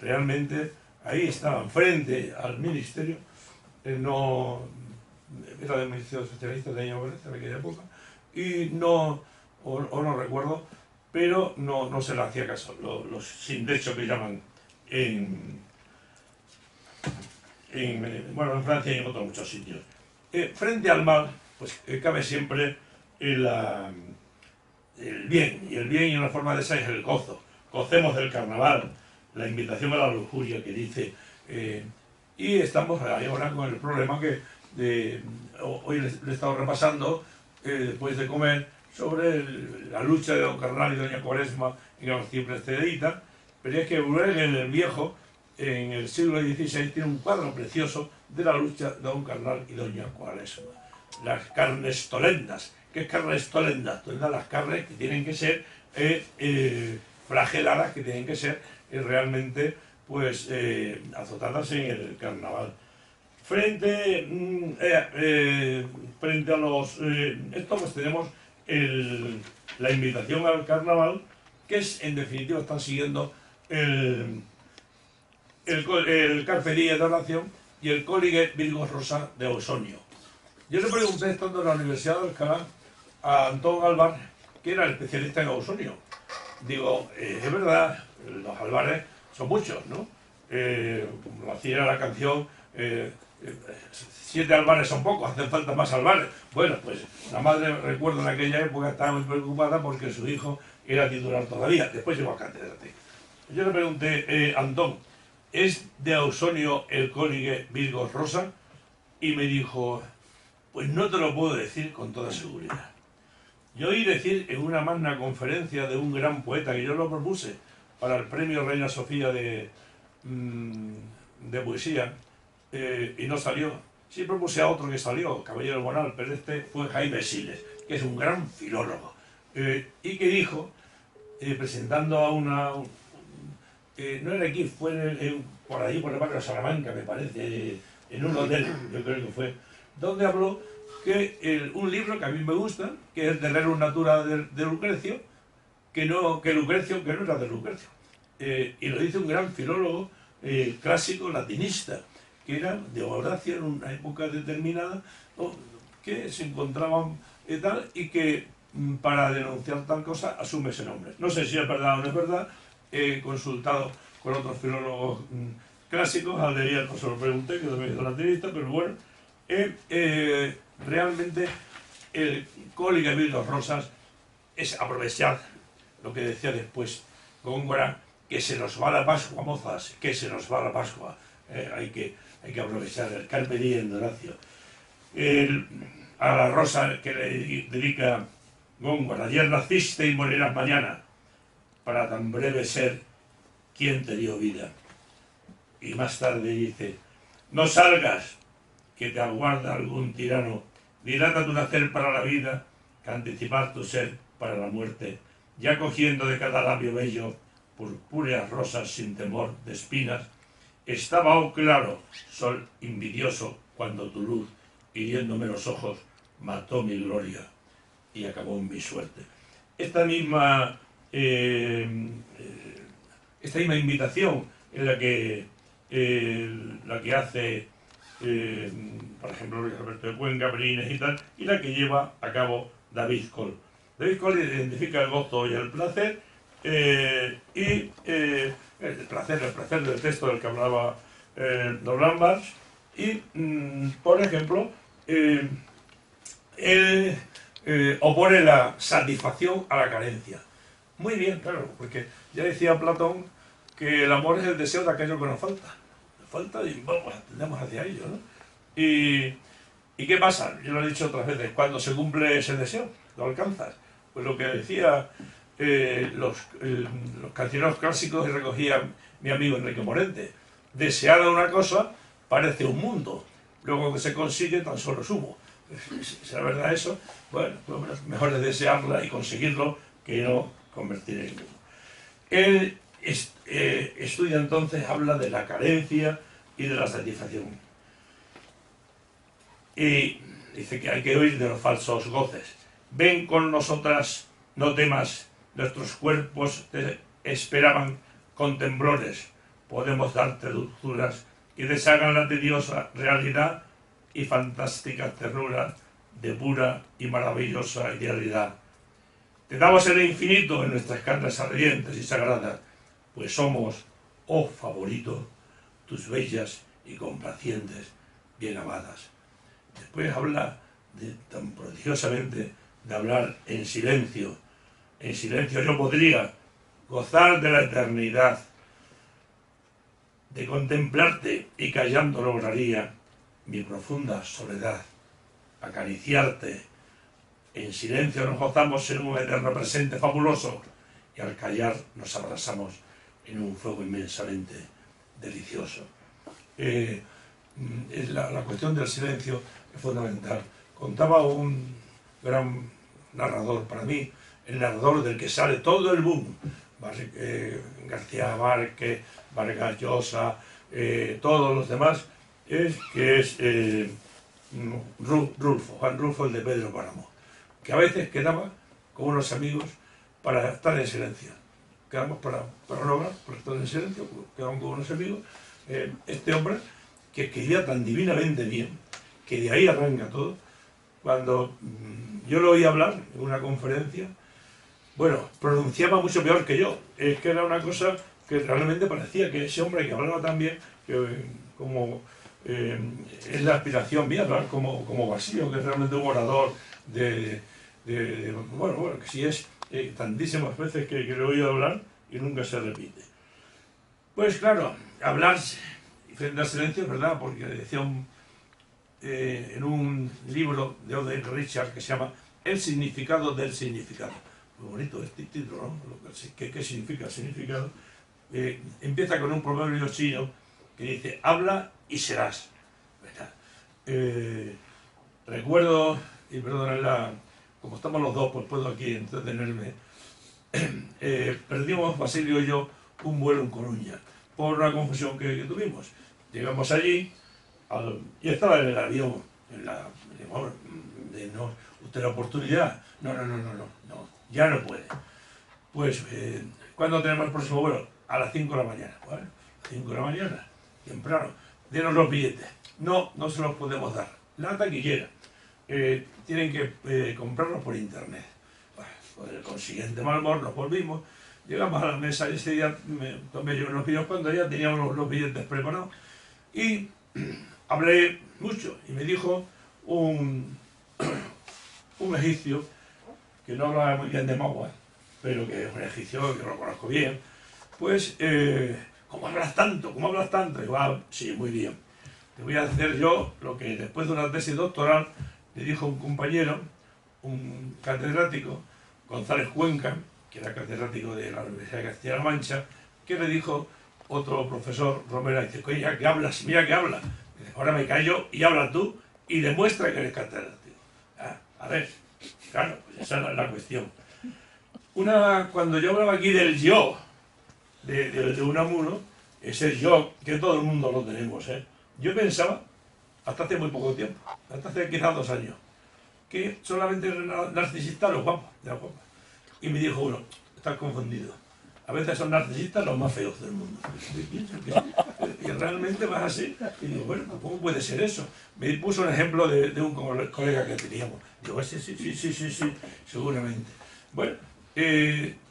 Realmente ahí estaban frente al ministerio, no era del Ministerio Socialista, tenía en aquella época, y no, o no recuerdo, pero no se le hacía caso, los sin techo que llaman bueno, en Francia y en otros muchos sitios. Frente al mal, pues cabe siempre el bien, y el bien y una forma de ser es el gozo. Gocemos del carnaval, la invitación a la lujuria que dice, y estamos ahora con el problema que hoy le he estado repasando, después de comer, sobre la lucha de don Carnal y doña Cuaresma en el arcipreste de Cedita, pero es que Bruegel el Viejo, en el siglo XVI, tiene un cuadro precioso de la lucha de don Carnal y doña Cuaresma. Las carnes tolendas. ¿Qué es carnes tolendas? Tolendas, las carnes que tienen que ser flageladas, que tienen que ser realmente pues azotadas en el carnaval. Frente a los... esto pues tenemos la invitación al carnaval, que es, en definitiva, están siguiendo el Carpe Diem de oración y el Cóligue Virgo Rosa de Ausonio. Yo le pregunté, estando en la Universidad de Alcalá, a Antón Alvar, que era el especialista en Ausonio. Digo, es verdad, los albares son muchos, ¿no? Como lo hacía la canción, 7 albares son pocos, hacen falta más albares. Bueno, pues la madre, recuerdo en aquella época, estaba muy preocupada porque su hijo era titular todavía, después llegó a catedrático. Yo le pregunté, Antón, ¿es de Ausonio el Cóligue Virgo Rosa? Y me dijo, pues no te lo puedo decir con toda seguridad. Yo oí decir en una magna conferencia de un gran poeta, que yo lo propuse para el premio Reina Sofía de poesía, y no salió. Sí propuse a otro que salió, Caballero Bonal, pero este fue Jaime Siles, que es un gran filólogo, y que dijo, presentando a una... no era aquí, fue por allí, por el barrio de Salamanca, me parece, en un hotel, yo creo que fue, donde habló que un libro que a mí me gusta, que es De Rerum Natura de Lucrecio, que Lucrecio, que no era de Lucrecio. Y lo dice un gran filólogo clásico latinista, que era de Horacio en una época determinada, ¿no?, que se encontraban tal, y que para denunciar tal cosa asume ese nombre. No sé si es verdad o no es verdad, he consultado con otros filólogos clásicos, al de Hierro se lo pregunté, que también es latinista, pero bueno, realmente el Cóligue Virgo Rosas es aprovechar lo que decía después Góngora, que se nos va la Pascua, mozas, que se nos va la Pascua. Hay que aprovechar el Carpe Diem de Horacio. A la rosa que le dedica Góngora, ayer naciste y morirás mañana, para tan breve ser, ¿quién te dio vida? Y más tarde dice, no salgas, que te aguarda algún tirano, dilata tu nacer para la vida, que anticipar tu ser para la muerte, ya cogiendo de cada labio bello purpúreas rosas sin temor de espinas, estaba, oh claro, sol envidioso, cuando tu luz, hiriéndome los ojos, mató mi gloria y acabó en mi suerte. Esta misma invitación es la que hace, por ejemplo, Luis Alberto de Cuenca, Perines y tal, y la que lleva a cabo David Coll. David Coll identifica el gozo y el placer, y el placer del texto del que hablaba don Lambert, y, por ejemplo, él opone la satisfacción a la carencia. Muy bien, claro, porque ya decía Platón que el amor es el deseo de aquello que nos falta. falta y bueno, tendemos hacia ello, ¿no? ¿Y qué pasa? Yo lo he dicho otras veces, cuando se cumple ese deseo, lo alcanzas. Pues lo que decía los cancioneros clásicos y recogía mi amigo Enrique Morente, deseada una cosa parece un mundo, luego que se consigue tan solo es humo. ¿Será verdad eso? Bueno, pues mejor es desearla y conseguirlo que no convertir en humo. Él estudia entonces, habla de la carencia y de la satisfacción. Y dice que hay que huir de los falsos goces. Ven con nosotras, no temas, nuestros cuerpos te esperaban con temblores. Podemos darte dulzuras y deshagan la tediosa realidad y fantástica ternura de pura y maravillosa idealidad. Te damos el infinito en nuestras carnes ardientes y sagradas, pues somos, oh favorito, tus bellas y complacientes bien amadas. Después habla tan prodigiosamente de hablar en silencio. En silencio yo podría gozar de la eternidad, de contemplarte y callando lograría mi profunda soledad, acariciarte. En silencio nos gozamos en un eterno presente fabuloso y al callar nos abrazamos en un fuego inmensamente delicioso. La cuestión del silencio es fundamental. Contaba un gran narrador para mí, el narrador del que sale todo el boom, García Márquez, Vargas Llosa, todos los demás, Juan Rulfo, el de Pedro Páramo, que a veces quedaba con unos amigos para estar en silencio. Quedamos para lograr, para estar en silencio, quedamos con unos amigos. Este hombre, que escribía tan divinamente bien, que de ahí arranca todo, cuando yo lo oí hablar en una conferencia, bueno, pronunciaba mucho peor que yo. Es que era una cosa que realmente parecía que ese hombre que hablaba tan bien, como es la aspiración mía, hablar como Basilio, que es realmente un orador bueno, que si es tantísimas veces que lo he oído hablar y nunca se repite. Pues claro, hablar frente al silencio es verdad, porque decía en un libro de Odell Richard que se llama El significado del significado. Muy bonito este título, ¿no? ¿Qué significa el significado? Empieza con un proverbio chino que dice, habla y serás. Recuerdo, y perdónenla, como estamos los dos, pues puedo aquí entretenerme. Perdimos, Basilio y yo, un vuelo en Coruña por una confusión que tuvimos. Llegamos allí y estaba en el avión, usted la oportunidad, no, ya no puede. Pues, ¿cuándo tenemos el próximo vuelo? A las 5 de la mañana. Bueno, a las 5 de la mañana, temprano, denos los billetes. No se los podemos dar. La taquillera. Tienen que comprarlos por internet. Bueno, con el consiguiente mal humor nos volvimos, llegamos a la mesa y ese día me tomé yo unos vídeos cuando ya teníamos los billetes preparados y hablé mucho y me dijo un egipcio que no hablaba muy bien de Mahoma, pero que es un egipcio que lo conozco bien, pues, ¿cómo hablas tanto? Y digo, sí, muy bien. Te voy a hacer yo lo que después de una tesis doctoral le dijo un compañero, un catedrático, González Cuenca, que era catedrático de la Universidad de Castilla-La Mancha, que le dijo otro profesor, Romero, dice, oye, ya que hablas, mira que hablas. Dice, ahora me callo y habla tú y demuestra que eres catedrático. A ver, claro, pues esa es la cuestión. Cuando yo hablaba aquí del yo, de Unamuno, ese yo, que todo el mundo lo tenemos, yo pensaba, hasta hace muy poco tiempo, hasta hace quizás 2 años, que solamente eran narcisistas los guapos, de la guapa. Y me dijo uno, estás confundido. A veces son narcisistas los más feos del mundo. Y realmente vas así. Y digo, bueno, ¿cómo puede ser eso? Me puso un ejemplo de un colega que teníamos. Digo, sí, seguramente. Bueno,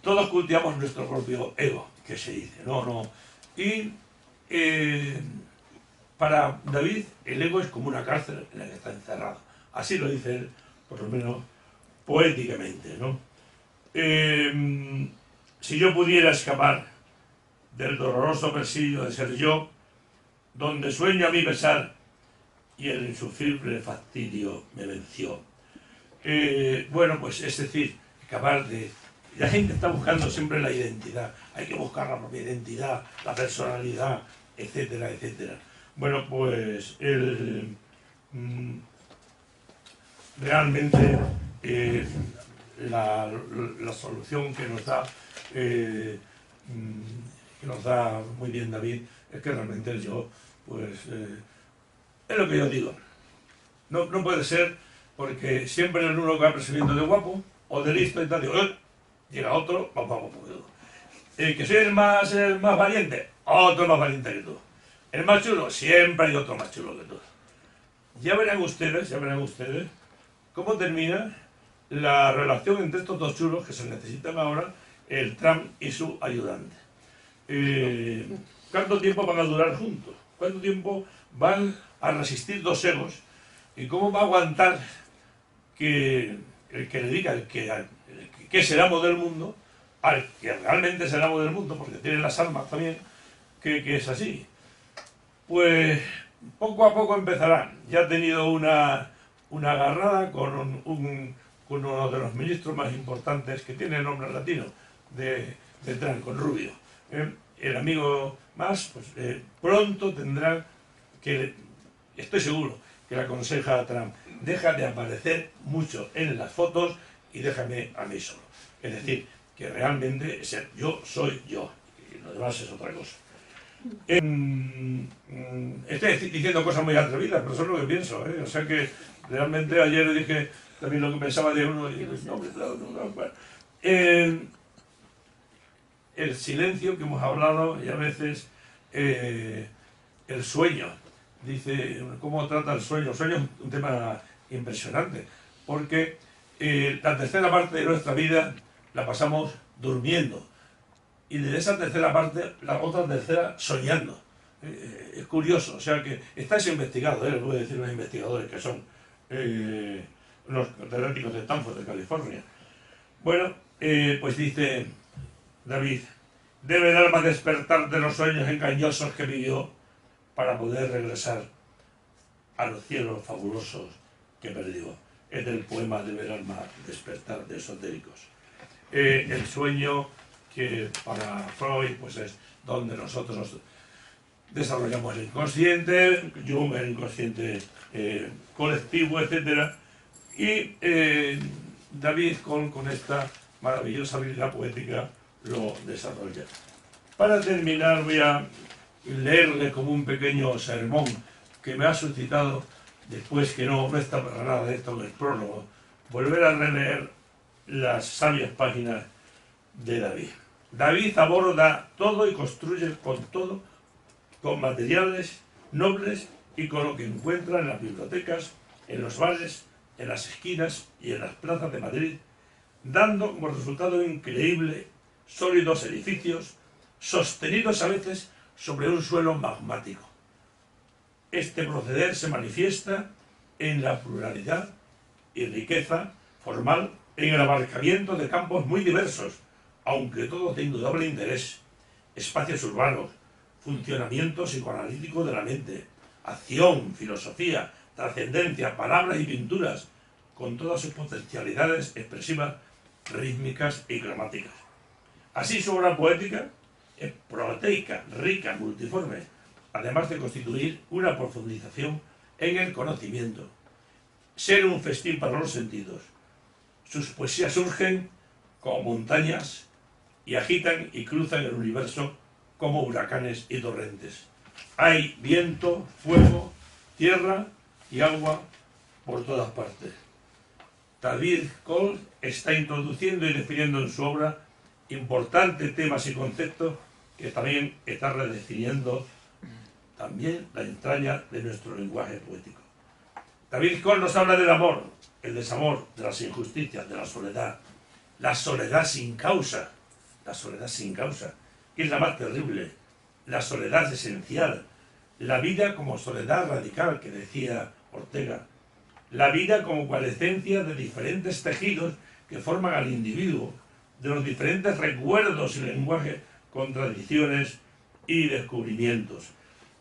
todos cultivamos nuestro propio ego, que se dice. Y para David, el ego es como una cárcel en la que está encerrado. Así lo dice él, por lo menos poéticamente, ¿no? Si yo pudiera escapar del doloroso persillo de ser yo, donde sueño a mi besar y el insufrible fastidio me venció. Bueno, pues es decir, acabar de... La gente está buscando siempre la identidad, hay que buscar la propia identidad, la personalidad, etcétera, etcétera. Bueno, pues realmente la solución que nos da muy bien David es que realmente yo, pues, es lo que yo digo. No puede ser porque siempre el uno que va presumiendo de guapo o de listo y tal, digo, llega otro, vamos. Que soy el más valiente, otro más valiente que tú. El más chulo, siempre hay otro más chulo que tú. Ya verán ustedes cómo termina la relación entre estos dos chulos que se necesitan ahora, el Trump y su ayudante. ¿Cuánto tiempo van a durar juntos? ¿Cuánto tiempo van a resistir dos egos? ¿Y cómo va a aguantar que el que le diga que es el amo del mundo, al que realmente es el amo del mundo, porque tiene las armas también, que es así? Pues poco a poco empezarán. Ya ha tenido una agarrada con uno de los ministros más importantes que tiene nombre latino de Trump, con Rubio. El amigo más, pues pronto tendrá que, estoy seguro, que le aconseja a Trump, deja de aparecer mucho en las fotos y déjame a mí solo. Es decir, que realmente yo soy yo, y lo demás es otra cosa. Estoy diciendo cosas muy atrevidas, pero eso es lo que pienso, O sea que realmente ayer dije también lo que pensaba de uno y bueno. El silencio que hemos hablado y a veces el sueño. Dice, ¿cómo trata el sueño? El sueño es un tema impresionante, porque la tercera parte de nuestra vida la pasamos durmiendo. Y de esa tercera parte, la otra tercera soñando. Es curioso, o sea que está eso investigado, les voy a decir los investigadores que son los catedráticos de Stanford, de California. Bueno, pues dice David, debe el alma despertar de los sueños engañosos que vivió para poder regresar a los cielos fabulosos que perdió. Es del poema Debe el alma despertar, de Esotéricos. El sueño, que para Freud pues es donde nosotros desarrollamos el inconsciente, Jung el inconsciente colectivo, etc. Y David con esta maravillosa habilidad poética lo desarrolla. Para terminar voy a leerle como un pequeño sermón que me ha suscitado, después que no está para nada de esto en el prólogo, volver a releer las sabias páginas de David. David aborda todo y construye con todo, con materiales nobles y con lo que encuentra en las bibliotecas, en los bares, en las esquinas y en las plazas de Madrid, dando como resultado increíble sólidos edificios, sostenidos a veces sobre un suelo magmático. Este proceder se manifiesta en la pluralidad y riqueza formal, en el abarcamiento de campos muy diversos, aunque todos de indudable interés: espacios urbanos, funcionamiento psicoanalítico de la mente, acción, filosofía, trascendencia, palabras y pinturas, con todas sus potencialidades expresivas, rítmicas y cromáticas. Así su obra poética es proteica, rica, multiforme, además de constituir una profundización en el conocimiento, ser un festín para los sentidos. Sus poesías surgen como montañas y agitan y cruzan el universo como huracanes y torrentes. Hay viento, fuego, tierra y agua por todas partes. David Cole está introduciendo y definiendo en su obra importantes temas y conceptos que también está redefiniendo también la entraña de nuestro lenguaje poético. David Cole nos habla del amor, el desamor, de las injusticias, de la soledad sin causa, que es la más terrible, la soledad esencial, la vida como soledad radical, que decía Ortega, la vida como coalescencia de diferentes tejidos que forman al individuo, de los diferentes recuerdos y lenguajes, contradicciones y descubrimientos.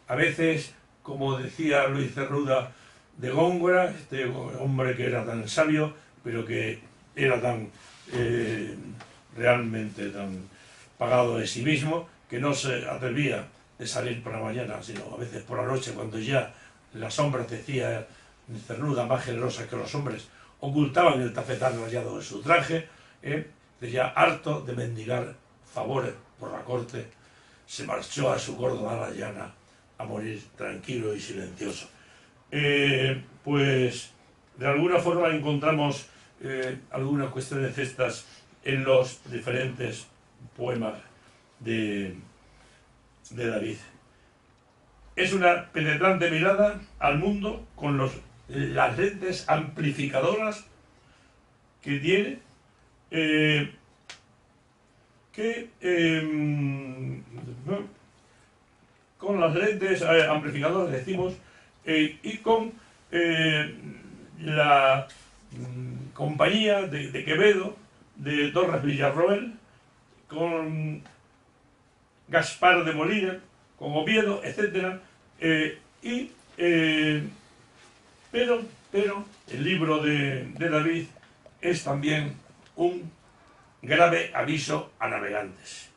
A veces, como decía Luis Cernuda de Góngora, este hombre que era tan sabio, pero que era tan realmente tan pagado de sí mismo, que no se atrevía de salir por la mañana, sino a veces por la noche, cuando ya la sombra decía Cernuda, más generosa que los hombres, ocultaban el tafetán rayado de su traje, ya harto de mendigar favores por la corte, se marchó a su Córdoba a la llana a morir tranquilo y silencioso. Pues de alguna forma encontramos algunas cuestiones de estas en los diferentes poemas de David. Es una penetrante mirada al mundo con las lentes amplificadoras que tiene, con las lentes amplificadoras decimos, y con la compañía de Quevedo, de Torres Villarroel, con Gaspar de Molina, con Oviedo, etc. Pero el libro de David es también un grave aviso a navegantes.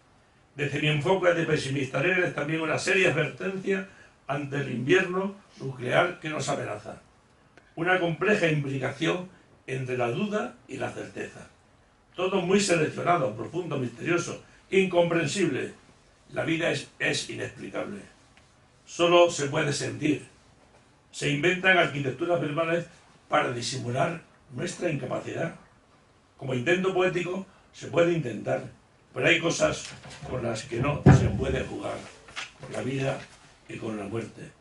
Desde mi enfoque de pesimista alegre es también una seria advertencia ante el invierno nuclear que nos amenaza. Una compleja implicación entre la duda y la certeza. Todo muy seleccionado, profundo, misterioso, incomprensible. La vida es inexplicable. Solo se puede sentir. Se inventan arquitecturas verbales para disimular nuestra incapacidad. Como intento poético se puede intentar, pero hay cosas con las que no se puede jugar, con la vida y con la muerte.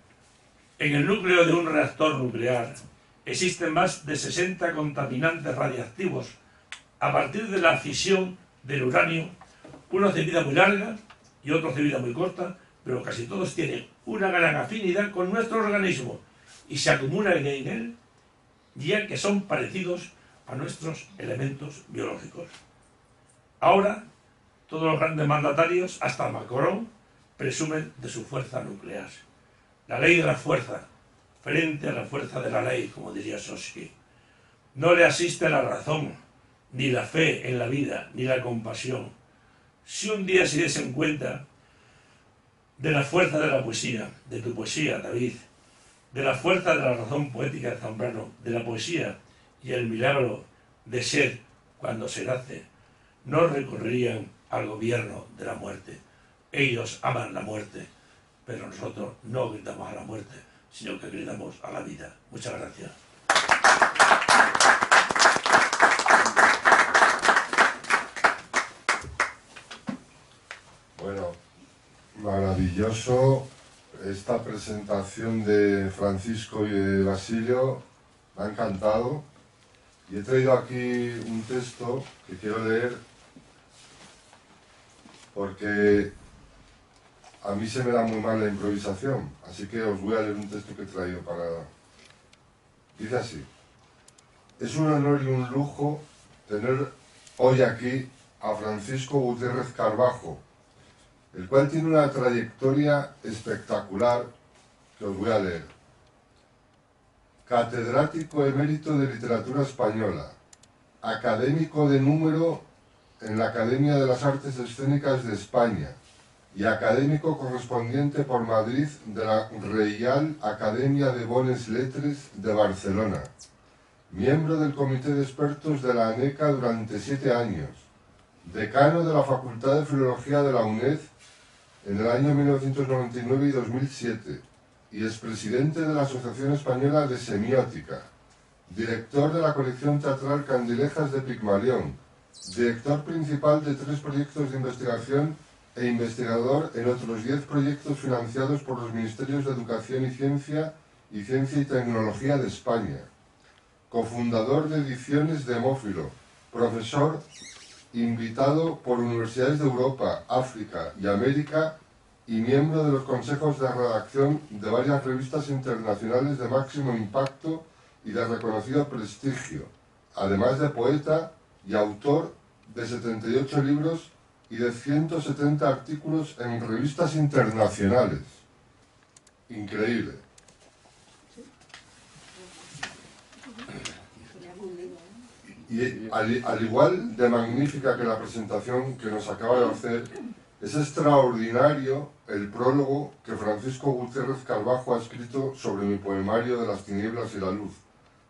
En el núcleo de un reactor nuclear existen más de 60 contaminantes radiactivos a partir de la fisión del uranio, unos de vida muy larga y otros de vida muy corta, pero casi todos tienen una gran afinidad con nuestro organismo y se acumulan en él, ya que son parecidos a nuestros elementos biológicos. Ahora, todos los grandes mandatarios, hasta Macron, presumen de su fuerza nuclear. La ley de la fuerza, frente a la fuerza de la ley, como diría Sosky. No le asiste la razón, ni la fe en la vida, ni la compasión. Si un día se diesen cuenta de la fuerza de la poesía, de tu poesía, David, de la fuerza de la razón poética de Zambrano, de la poesía y el milagro de ser cuando se nace, no recurrirían al gobierno de la muerte. Ellos aman la muerte, pero nosotros no gritamos a la muerte, sino que gritamos a la vida. Muchas gracias.
Bueno, maravilloso esta presentación de Francisco y de Basilio, me ha encantado. Y he traído aquí un texto que quiero leer porque a mí se me da muy mal la improvisación, así que os voy a leer un texto que he traído para... Dice así: es un honor y un lujo tener hoy aquí a Francisco Gutiérrez Carbajo, el cual tiene una trayectoria espectacular que os voy a leer. Catedrático emérito de Literatura Española, académico de número en la Academia de las Artes Escénicas de España y académico correspondiente por Madrid de la Reial Academia de Bones Lettres de Barcelona. Miembro del Comité de Expertos de la ANECA durante 7 años. Decano de la Facultad de Filología de la UNED en el año 1999 y 2007. Y expresidente de la Asociación Española de Semiótica. Director de la colección teatral Candilejas de Pigmalión. Director principal de 3 proyectos de investigación e investigador en otros 10 proyectos financiados por los Ministerios de Educación y Ciencia y Tecnología de España. Cofundador de Ediciones de Hemófilo, profesor invitado por universidades de Europa, África y América y miembro de los consejos de redacción de varias revistas internacionales de máximo impacto y de reconocido prestigio, además de poeta y autor de 78 libros y de 170 artículos en revistas internacionales. increíble. Y al igual de magnífica que la presentación que nos acaba de hacer, es extraordinario el prólogo que Francisco Gutiérrez Carbajo ha escrito sobre mi poemario de las tinieblas y la luz,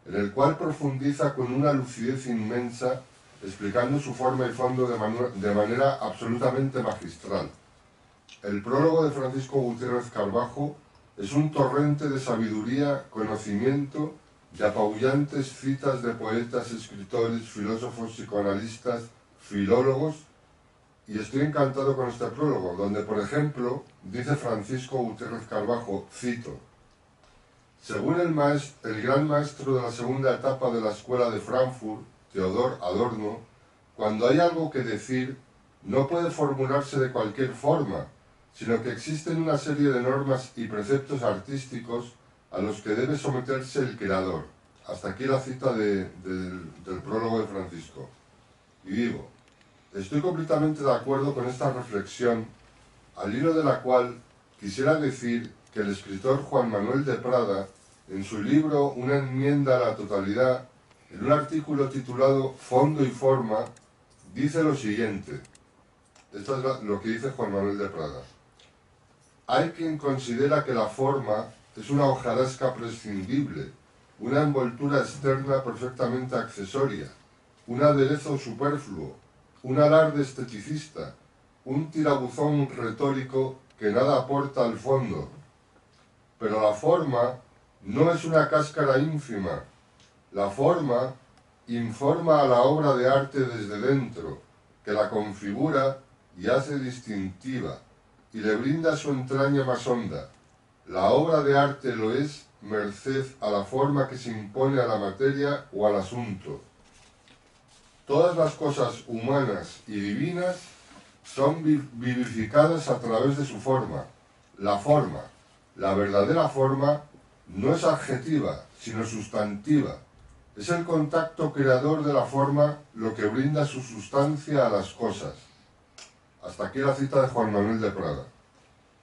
en el cual profundiza con una lucidez inmensa, explicando su forma y fondo de manera absolutamente magistral. El prólogo de Francisco Gutiérrez Carbajo es un torrente de sabiduría, conocimiento, de apabullantes citas de poetas, escritores, filósofos, psicoanalistas, filólogos, y estoy encantado con este prólogo, donde, por ejemplo, dice Francisco Gutiérrez Carbajo, cito: según el gran maestro de la segunda etapa de la Escuela de Frankfurt, Theodor Adorno, cuando hay algo que decir, no puede formularse de cualquier forma, sino que existen una serie de normas y preceptos artísticos a los que debe someterse el creador. Hasta aquí la cita del prólogo de Francisco. Y digo, estoy completamente de acuerdo con esta reflexión, al hilo de la cual quisiera decir que el escritor Juan Manuel de Prada, en su libro Una enmienda a la totalidad, en un artículo titulado Fondo y forma, dice lo siguiente. Esto es lo que dice Juan Manuel de Prada. Hay quien considera que la forma es una hojarasca prescindible, una envoltura externa perfectamente accesoria, un aderezo superfluo, un alarde esteticista, un tirabuzón retórico que nada aporta al fondo. Pero la forma no es una cáscara ínfima. La forma informa a la obra de arte desde dentro, que la configura y hace distintiva, y le brinda su entraña más honda. La obra de arte lo es merced a la forma que se impone a la materia o al asunto. Todas las cosas humanas y divinas son vivificadas a través de su forma. La verdadera forma, no es adjetiva, sino sustantiva. Es el contacto creador de la forma lo que brinda su sustancia a las cosas. Hasta aquí la cita de Juan Manuel de Prada.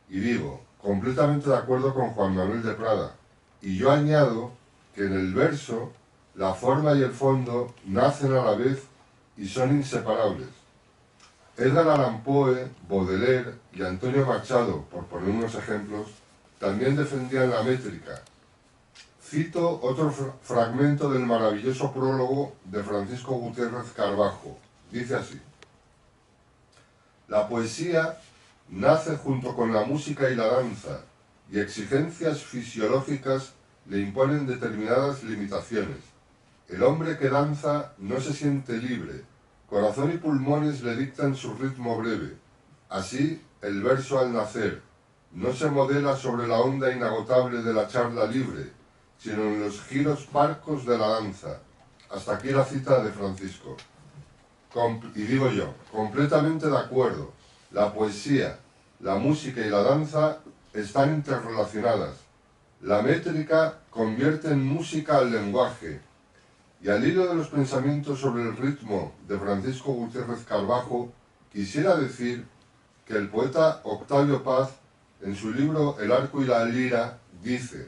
Y digo, completamente de acuerdo con Juan Manuel de Prada. Y yo añado que en el verso, la forma y el fondo nacen a la vez y son inseparables. Edgar Allan Poe, Baudelaire y Antonio Machado, por poner unos ejemplos, también defendían la métrica. Cito otro fragmento del maravilloso prólogo de Francisco Gutiérrez Carbajo. Dice así: la poesía nace junto con la música y la danza, y exigencias fisiológicas le imponen determinadas limitaciones. El hombre que danza no se siente libre, corazón y pulmones le dictan su ritmo breve. Así, el verso al nacer no se modela sobre la onda inagotable de la charla libre, sino en los giros parcos de la danza. Hasta aquí la cita de Francisco. Y digo yo, completamente de acuerdo, la poesía, la música y la danza están interrelacionadas. La métrica convierte en música al lenguaje. Y al hilo de los pensamientos sobre el ritmo de Francisco Gutiérrez Carbajo, quisiera decir que el poeta Octavio Paz, en su libro El arco y la lira, dice: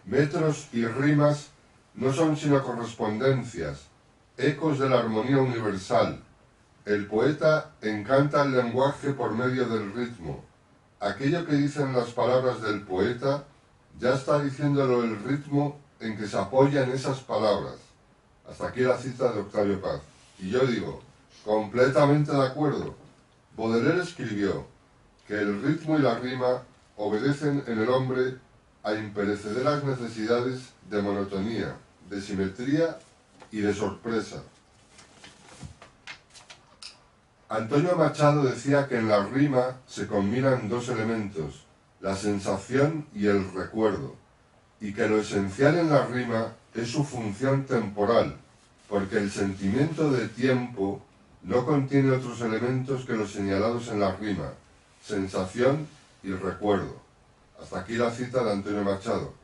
metros y rimas no son sino correspondencias, ecos de la armonía universal. El poeta encanta el lenguaje por medio del ritmo. Aquello que dicen las palabras del poeta ya está diciéndolo el ritmo en que se apoyan esas palabras. Hasta aquí la cita de Octavio Paz. Y yo digo, completamente de acuerdo. Baudelaire escribió que el ritmo y la rima obedecen en el hombre a imperecederas necesidades de monotonía, de simetría y de sorpresa. Antonio Machado decía que en la rima se combinan dos elementos, la sensación y el recuerdo, y que lo esencial en la rima es su función temporal, porque el sentimiento de tiempo no contiene otros elementos que los señalados en la rima, sensación y recuerdo. Hasta aquí la cita de Antonio Machado.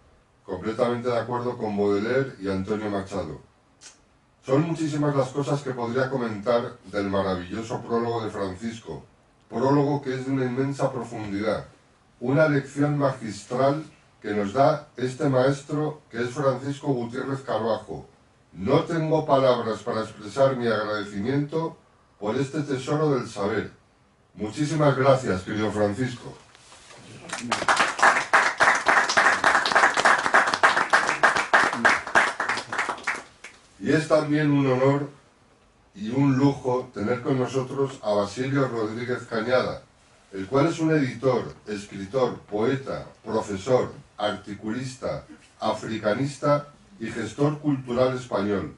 Completamente de acuerdo con Baudelaire y Antonio Machado. Son muchísimas las cosas que podría comentar del maravilloso prólogo de Francisco, prólogo que es de una inmensa profundidad, una lección magistral que nos da este maestro que es Francisco Gutiérrez Carbajo. No tengo palabras para expresar mi agradecimiento por este tesoro del saber. Muchísimas gracias, querido Francisco. Y es también un honor y un lujo tener con nosotros a Basilio Rodríguez Cañada, el cual es un editor, escritor, poeta, profesor, articulista, africanista y gestor cultural español.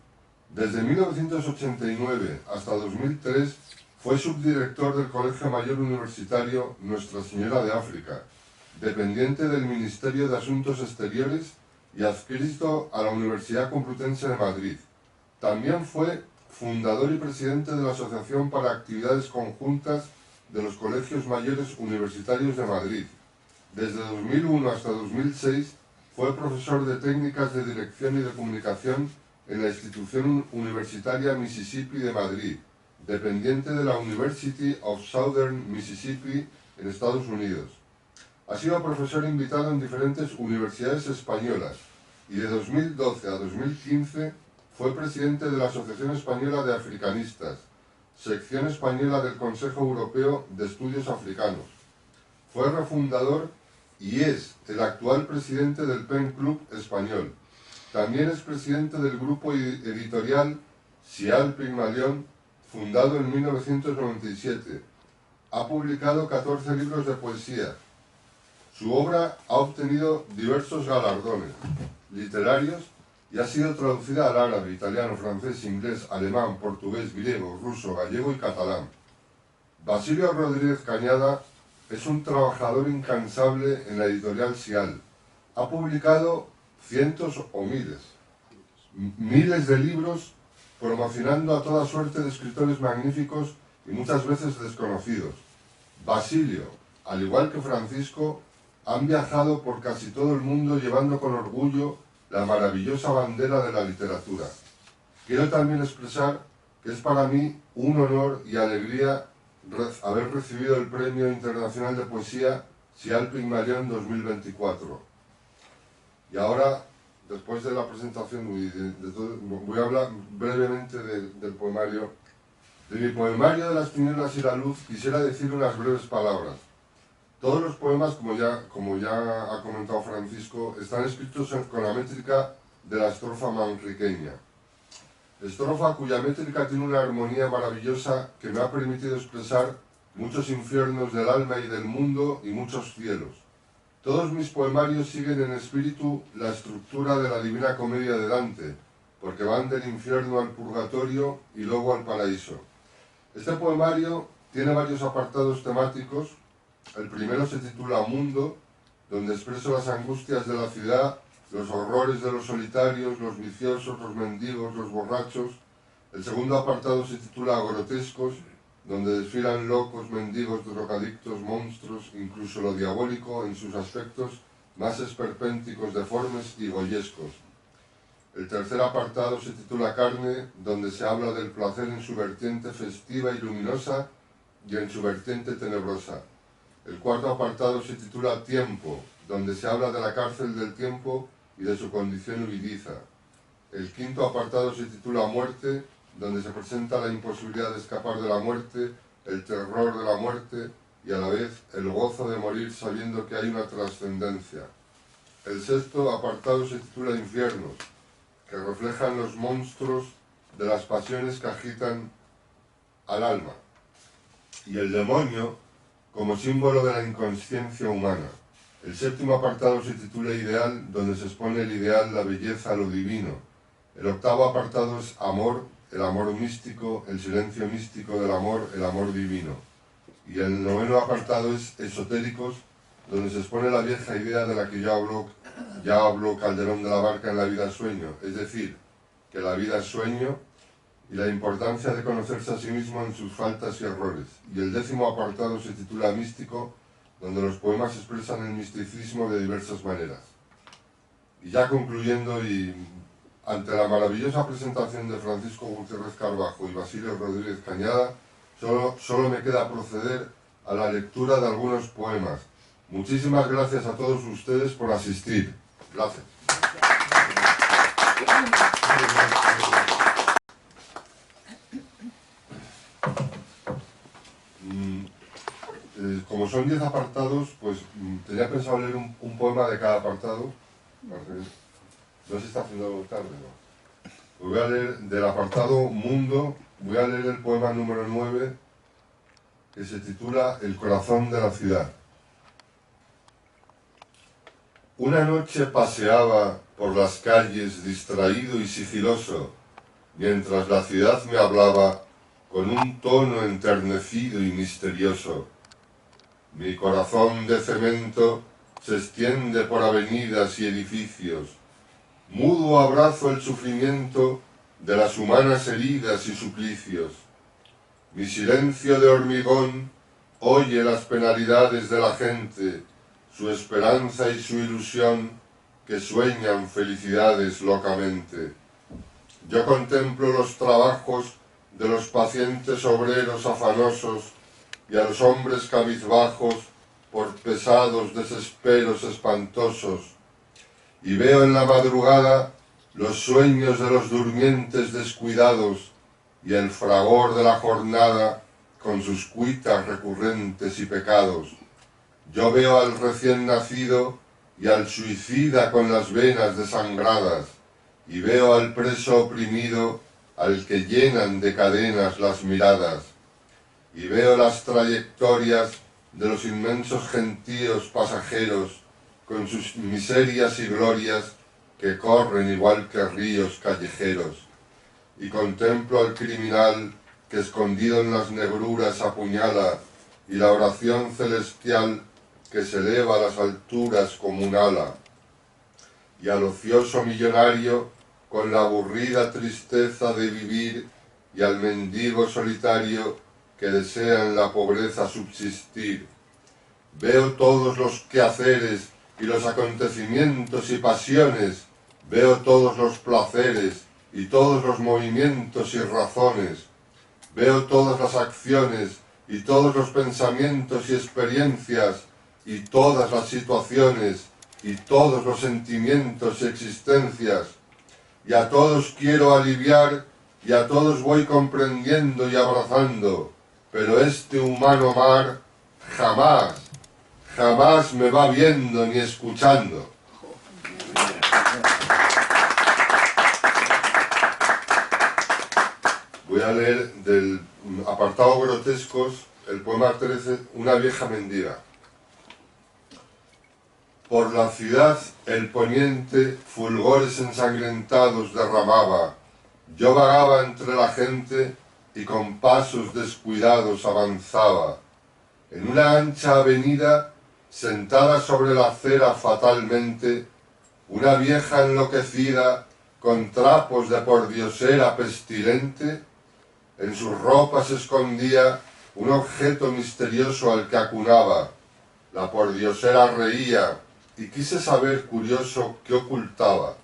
Desde 1989 hasta 2003 fue subdirector del Colegio Mayor Universitario Nuestra Señora de África, dependiente del Ministerio de Asuntos Exteriores y adscrito a la Universidad Complutense de Madrid. También fue fundador y presidente de la Asociación para Actividades Conjuntas de los Colegios Mayores Universitarios de Madrid. Desde 2001 hasta 2006 fue profesor de técnicas de dirección y de comunicación en la institución universitaria Mississippi de Madrid, dependiente de la University of Southern Mississippi en Estados Unidos. Ha sido profesor invitado en diferentes universidades españolas y de 2012 a 2015 fue presidente de la Asociación Española de Africanistas, sección española del Consejo Europeo de Estudios Africanos. Fue refundador y es el actual presidente del Pen Club español. También es presidente del grupo editorial Sial Pigmalión, fundado en 1997. Ha publicado 14 libros de poesía. Su obra ha obtenido diversos galardones literarios y ha sido traducida al árabe, italiano, francés, inglés, alemán, portugués, griego, ruso, gallego y catalán. Basilio Rodríguez Cañada es un trabajador incansable en la editorial Sial. Ha publicado cientos o miles de libros promocionando a toda suerte de escritores magníficos y muchas veces desconocidos. Basilio, al igual que Francisco, han viajado por casi todo el mundo llevando con orgullo la maravillosa bandera de la literatura. Quiero también expresar que es para mí un honor y alegría haber recibido el Premio Internacional de Poesía Sial Pigmalión 2024. Y ahora, después de la presentación, voy a hablar brevemente del poemario. De mi poemario de las tinieblas y la luz quisiera decir unas breves palabras. Todos los poemas, como ya ha comentado Francisco, están escritos con la métrica de la estrofa manriqueña. Estrofa cuya métrica tiene una armonía maravillosa que me ha permitido expresar muchos infiernos del alma y del mundo y muchos cielos. Todos mis poemarios siguen en espíritu la estructura de la Divina Comedia de Dante, porque van del infierno al purgatorio y luego al paraíso. Este poemario tiene varios apartados temáticos. El primero se titula Mundo, donde expreso las angustias de la ciudad, los horrores de los solitarios, los viciosos, los mendigos, los borrachos. El segundo apartado se titula Grotescos, donde desfilan locos, mendigos, drogadictos, monstruos, incluso lo diabólico en sus aspectos más esperpénticos, deformes y goyescos. El tercer apartado se titula Carne, donde se habla del placer en su vertiente festiva y luminosa y en su vertiente tenebrosa. El cuarto apartado se titula Tiempo, donde se habla de la cárcel del tiempo y de su condición huidiza. El quinto apartado se titula Muerte, donde se presenta la imposibilidad de escapar de la muerte, el terror de la muerte y a la vez el gozo de morir sabiendo que hay una trascendencia. El sexto apartado se titula Infiernos, que reflejan los monstruos de las pasiones que agitan al alma, y el demonio como símbolo de la inconsciencia humana. El séptimo apartado se titula Ideal, donde se expone el ideal, la belleza, lo divino. El octavo apartado es Amor, el amor místico, el silencio místico del amor, el amor divino. Y el noveno apartado es Esotéricos, donde se expone la vieja idea de la que ya habló Calderón de la Barca en La vida sueño, es decir, que la vida es sueño y la importancia de conocerse a sí mismo en sus faltas y errores. Y el décimo apartado se titula Místico, donde los poemas expresan el misticismo de diversas maneras. Y ya concluyendo, y ante la maravillosa presentación de Francisco Gutiérrez Carbajo y Basilio Rodríguez Cañada, solo me queda proceder a la lectura de algunos poemas. Muchísimas gracias a todos ustedes por asistir. Gracias. Como son 10 apartados, pues tenía pensado leer un poema de cada apartado. No se está haciendo tarde, ¿no? Voy a leer del apartado Mundo, voy a leer el poema número 9, que se titula El corazón de la ciudad. Una noche paseaba por las calles distraído y sigiloso, mientras la ciudad me hablaba con un tono enternecido y misterioso. Mi corazón de cemento se extiende por avenidas y edificios. Mudo abrazo el sufrimiento de las humanas heridas y suplicios. Mi silencio de hormigón oye las penalidades de la gente, su esperanza y su ilusión que sueñan felicidades locamente. Yo contemplo los trabajos de los pacientes obreros afanosos y a los hombres cabizbajos por pesados desesperos espantosos, y veo en la madrugada los sueños de los durmientes descuidados y el fragor de la jornada con sus cuitas recurrentes y pecados. Yo veo al recién nacido y al suicida con las venas desangradas, y veo al preso oprimido al que llenan de cadenas las miradas, y veo las trayectorias de los inmensos gentíos pasajeros con sus miserias y glorias que corren igual que ríos callejeros, y contemplo al criminal que escondido en las negruras apuñala, y la oración celestial que se eleva a las alturas como un ala, y al ocioso millonario con la aburrida tristeza de vivir, y al mendigo solitario que desea en la pobreza subsistir. Veo todos los quehaceres y los acontecimientos y pasiones, veo todos los placeres y todos los movimientos y razones, veo todas las acciones y todos los pensamientos y experiencias y todas las situaciones y todos los sentimientos y existencias, y a todos quiero aliviar y a todos voy comprendiendo y abrazando, pero este humano mar jamás, jamás me va viendo ni escuchando. Voy a leer del apartado Grotescos el poema 13, Una vieja mendiga. Por la ciudad el poniente fulgores ensangrentados derramaba. Yo vagaba entre la gente y con pasos descuidados avanzaba. En una ancha avenida, sentada sobre la acera fatalmente, una vieja enloquecida con trapos de pordiosera pestilente, en sus ropas escondía un objeto misterioso al que acunaba. La pordiosera reía y quise saber curioso qué ocultaba.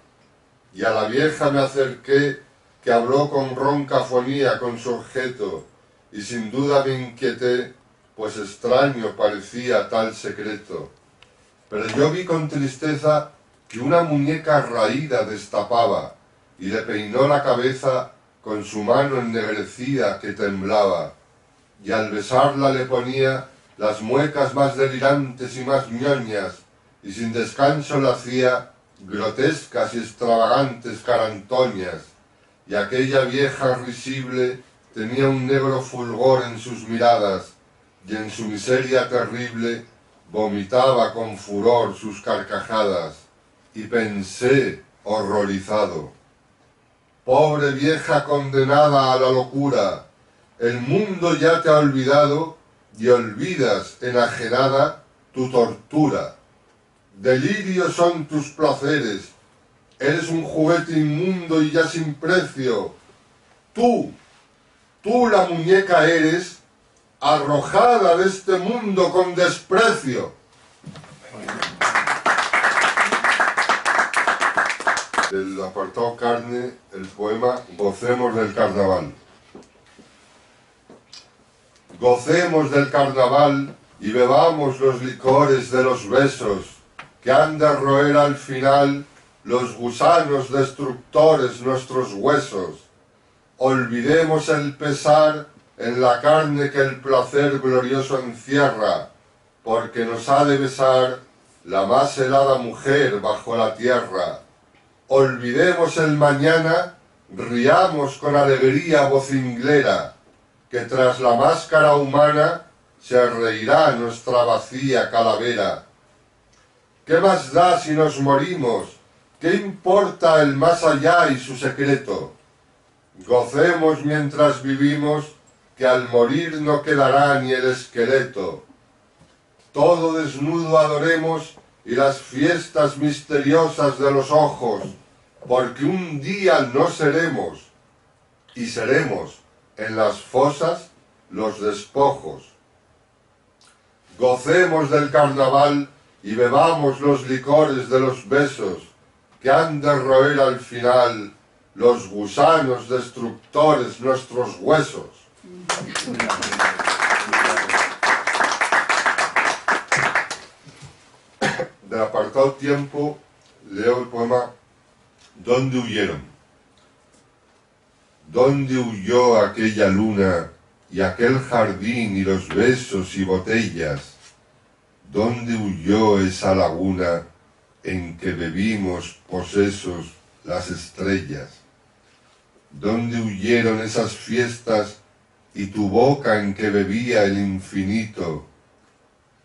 Y a la vieja me acerqué, que habló con ronca fonía con su objeto, y sin duda me inquieté, pues extraño parecía tal secreto. Pero yo vi con tristeza que una muñeca raída destapaba, y le peinó la cabeza con su mano ennegrecida que temblaba, y al besarla le ponía las muecas más delirantes y más ñoñas, y sin descanso la hacía grotescas y extravagantes carantoñas, y aquella vieja risible tenía un negro fulgor en sus miradas, y en su miseria terrible vomitaba con furor sus carcajadas, y pensé horrorizado: pobre vieja condenada a la locura, el mundo ya te ha olvidado y olvidas enajenada tu tortura. Delirios son tus placeres, eres un juguete inmundo y ya sin precio. Tú la muñeca eres, arrojada de este mundo con desprecio. Del apartado Carne, el poema Gocemos del Carnaval. Gocemos del carnaval y bebamos los licores de los besos que han de roer al final los gusanos destructores nuestros huesos. Olvidemos el pesar en la carne que el placer glorioso encierra, porque nos ha de besar la más helada mujer bajo la tierra. Olvidemos el mañana, riamos con alegría vocinglera, que tras la máscara humana se reirá nuestra vacía calavera. ¿Qué más da si nos morimos? ¿Qué importa el más allá y su secreto? Gocemos mientras vivimos, que al morir no quedará ni el esqueleto. Todo desnudo adoremos y las fiestas misteriosas de los ojos, porque un día no seremos, y seremos en las fosas los despojos. Gocemos del carnaval y bebamos los licores de los besos, que han de roer al final los gusanos destructores nuestros huesos. Del apartado tiempo leo el poema ¿Dónde huyeron? ¿Dónde huyó aquella luna y aquel jardín y los besos y botellas? ¿Dónde huyó esa laguna en que bebimos posesos las estrellas? ¿Dónde huyeron esas fiestas y tu boca en que bebía el infinito?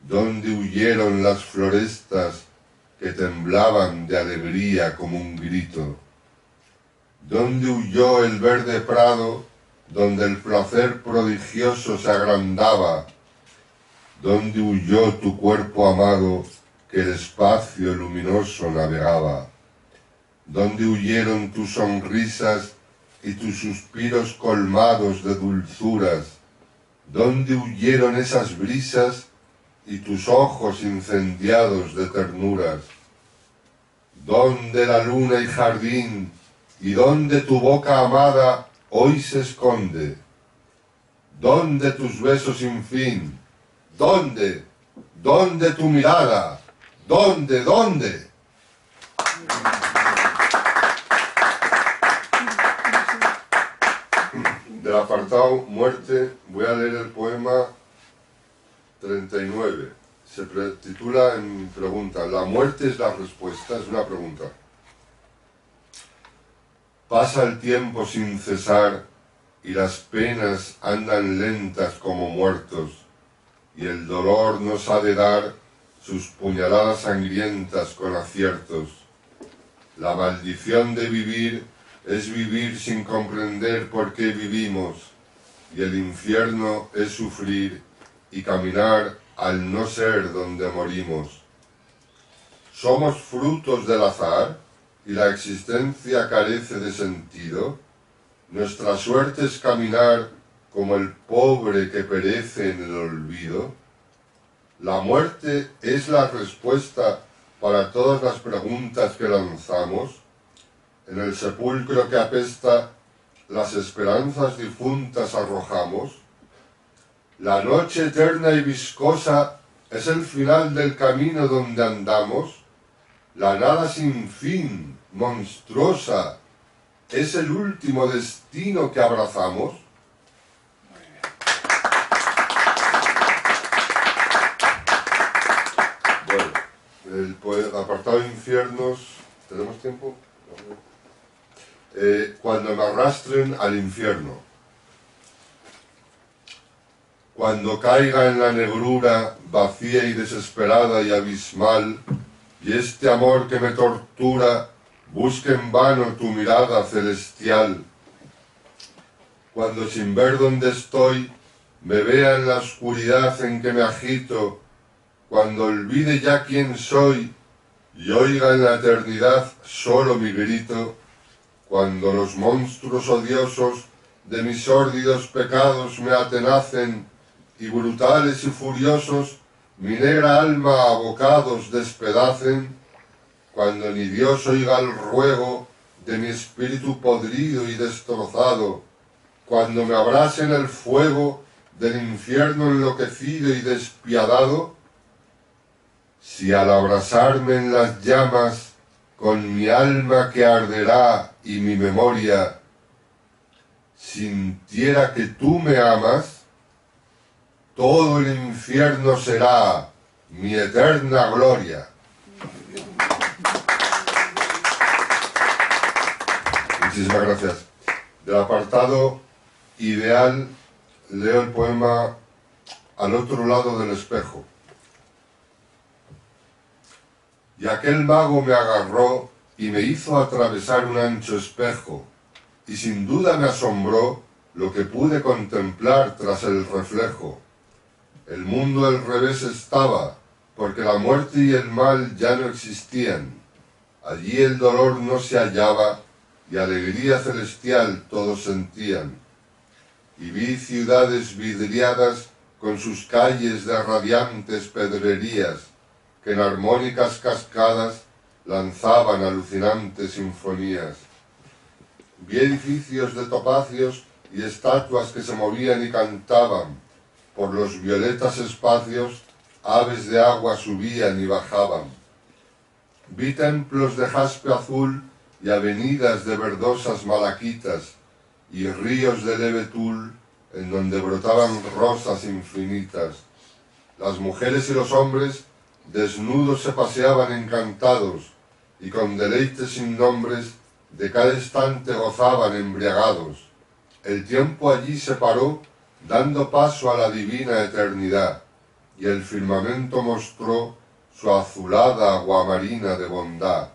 ¿Dónde huyeron las florestas que temblaban de alegría como un grito? ¿Dónde huyó el verde prado donde el placer prodigioso se agrandaba? ¿Dónde huyó tu cuerpo amado que el espacio luminoso navegaba? ¿Dónde huyeron tus sonrisas y tus suspiros colmados de dulzuras? ¿Dónde huyeron esas brisas y tus ojos incendiados de ternuras? ¿Dónde la luna y jardín y dónde tu boca amada hoy se esconde? ¿Dónde tus besos sin fin? ¿Dónde? ¿Dónde tu mirada? ¿Dónde? ¿Dónde? Del apartado Muerte voy a leer el poema 39. Se titula en pregunta. ¿La muerte es la respuesta? Es una pregunta. Pasa el tiempo sin cesar y las penas andan lentas como muertos, y el dolor nos ha de dar sus puñaladas sangrientas con aciertos. La maldición de vivir es vivir sin comprender por qué vivimos, y el infierno es sufrir y caminar al no ser donde morimos. ¿Somos frutos del azar y la existencia carece de sentido? ¿Nuestra suerte es caminar como el pobre que perece en el olvido? ¿La muerte es la respuesta para todas las preguntas que lanzamos? En el sepulcro que apesta, las esperanzas difuntas arrojamos. La noche eterna y viscosa es el final del camino donde andamos. La nada sin fin, monstruosa, es el último destino que abrazamos. Bueno, el apartado de infiernos, ¿tenemos tiempo? Cuando me arrastren al infierno. Cuando caiga en la negrura vacía y desesperada y abismal, y este amor que me tortura busque en vano tu mirada celestial. Cuando sin ver dónde estoy, me vea en la oscuridad en que me agito, cuando olvide ya quién soy y oiga en la eternidad solo mi grito, cuando los monstruos odiosos de mis sórdidos pecados me atenacen y brutales y furiosos mi negra alma a bocados despedacen, cuando ni Dios oiga el ruego de mi espíritu podrido y destrozado, cuando me abrasen el fuego del infierno enloquecido y despiadado, si al abrazarme en las llamas con mi alma que arderá y mi memoria sintiera que tú me amas, todo el infierno será mi eterna gloria. Muchísimas gracias. Del apartado ideal leo el poema Al otro lado del espejo. Y aquel mago me agarró y me hizo atravesar un ancho espejo, y sin duda me asombró lo que pude contemplar tras el reflejo. El mundo al revés estaba, porque la muerte y el mal ya no existían. Allí el dolor no se hallaba, y alegría celestial todos sentían. Y vi ciudades vidriadas con sus calles de radiantes pedrerías, que en armónicas cascadas lanzaban alucinantes sinfonías. Vi edificios de topacios y estatuas que se movían y cantaban. Por los violetas espacios, aves de agua subían y bajaban. Vi templos de jaspe azul y avenidas de verdosas malaquitas, y ríos de leve tul en donde brotaban rosas infinitas. Las mujeres y los hombres desnudos se paseaban encantados, y con deleites sin nombres de cada instante gozaban embriagados. El tiempo allí se paró, dando paso a la divina eternidad, y el firmamento mostró su azulada aguamarina de bondad.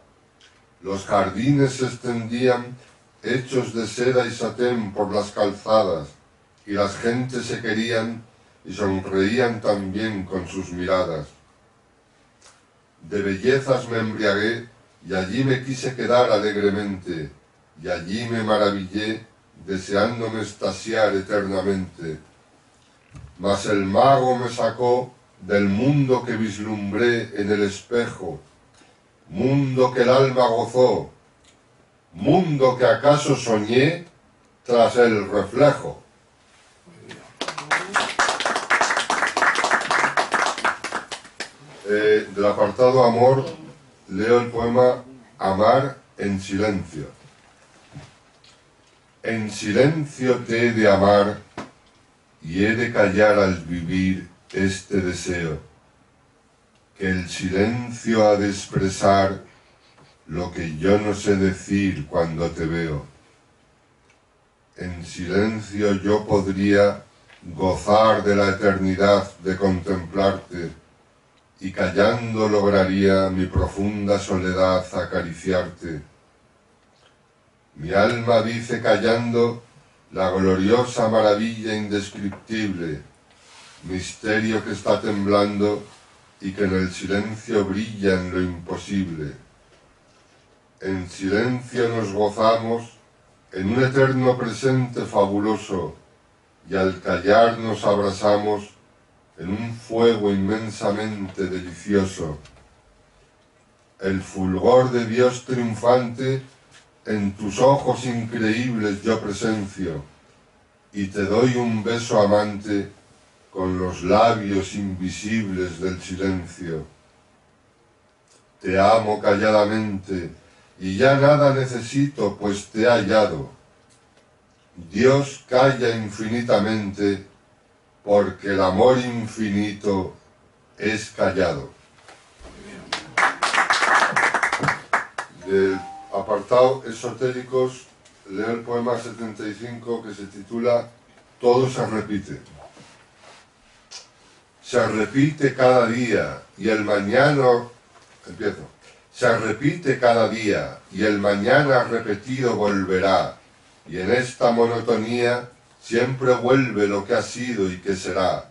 Los jardines se extendían, hechos de seda y satén por las calzadas, y las gentes se querían y sonreían también con sus miradas. De bellezas me embriagué, y allí me quise quedar alegremente, y allí me maravillé, deseándome extasiar eternamente. Mas el mago me sacó del mundo que vislumbré en el espejo, mundo que el alma gozó, mundo que acaso soñé tras el reflejo. Del apartado amor leo el poema Amar en silencio. En silencio te he de amar y he de callar al vivir este deseo, que el silencio ha de expresar lo que yo no sé decir cuando te veo. En silencio yo podría gozar de la eternidad de contemplarte, y callando lograría mi profunda soledad acariciarte. Mi alma dice callando la gloriosa maravilla indescriptible, misterio que está temblando y que en el silencio brilla en lo imposible. En silencio nos gozamos en un eterno presente fabuloso, y al callar nos abrazamos en un fuego inmensamente delicioso. El fulgor de Dios triunfante en tus ojos increíbles yo presencio, y te doy un beso amante con los labios invisibles del silencio. Te amo calladamente, y ya nada necesito, pues te he hallado. Dios calla infinitamente, porque el amor infinito es callado. Del apartado esotéricos leo el poema 75 que se titula Todo se repite. Se repite cada día y el mañana... Empiezo. Se repite cada día y el mañana repetido volverá, y en esta monotonía siempre vuelve lo que ha sido y que será.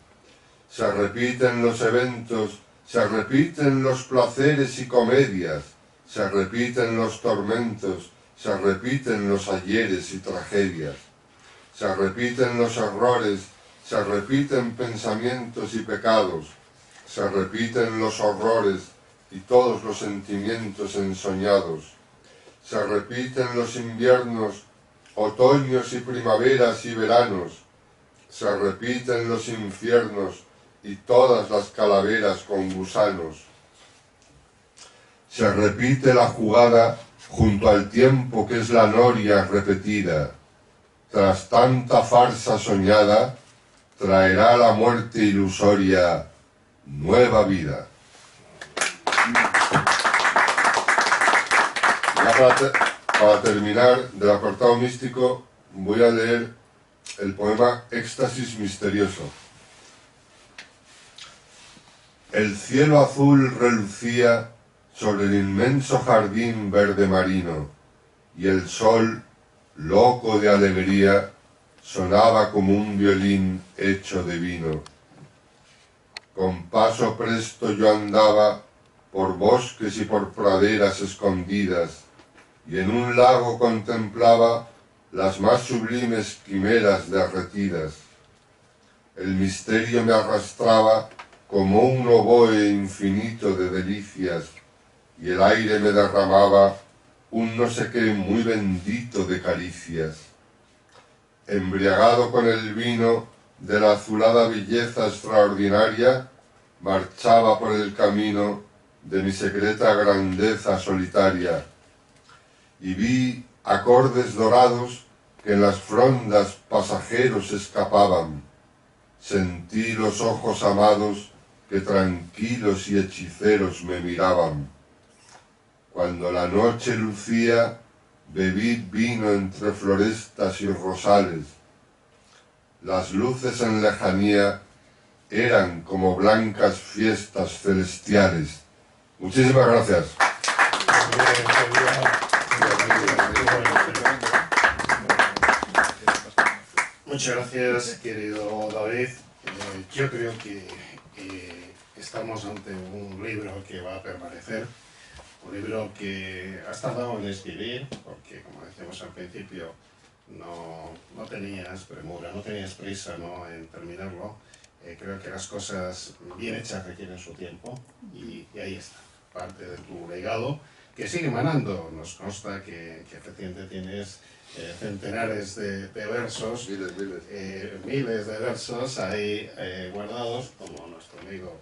Se repiten los eventos, se repiten los placeres y comedias, se repiten los tormentos, se repiten los ayeres y tragedias. Se repiten los errores, se repiten pensamientos y pecados, se repiten los horrores y todos los sentimientos ensoñados. Se repiten los inviernos, otoños y primaveras y veranos, se repiten los infiernos y todas las calaveras con gusanos. Se repite la jugada junto al tiempo que es la noria repetida. Tras tanta farsa soñada, traerá la muerte ilusoria nueva vida. Ya para terminar, del apartado místico, voy a leer el poema Éxtasis misterioso. El cielo azul relucía sobre el inmenso jardín verde marino, y el sol, loco de alegría, sonaba como un violín hecho de vino. Con paso presto yo andaba por bosques y por praderas escondidas, y en un lago contemplaba las más sublimes quimeras derretidas. El misterio me arrastraba como un oboe infinito de delicias, y el aire me derramaba un no sé qué muy bendito de caricias. Embriagado con el vino de la azulada belleza extraordinaria, marchaba por el camino de mi secreta grandeza solitaria, y vi acordes dorados que en las frondas pasajeros escapaban. Sentí los ojos amados que tranquilos y hechiceros me miraban. Cuando la noche lucía, bebí vino entre florestas y rosales. Las luces en lejanía eran como blancas fiestas celestiales. Muchísimas gracias.
Muchas gracias, querido David. Yo creo que estamos ante un libro que va a permanecer, un libro que has tardado en escribir, porque como decíamos al principio, no tenías premura, no tenías prisa, ¿no?, en terminarlo. Creo que las cosas bien hechas requieren su tiempo y ahí está, parte de tu legado, que sigue emanando. Nos consta que efectivamente tienes centenares de versos, miles de versos ahí guardados, como nuestro amigo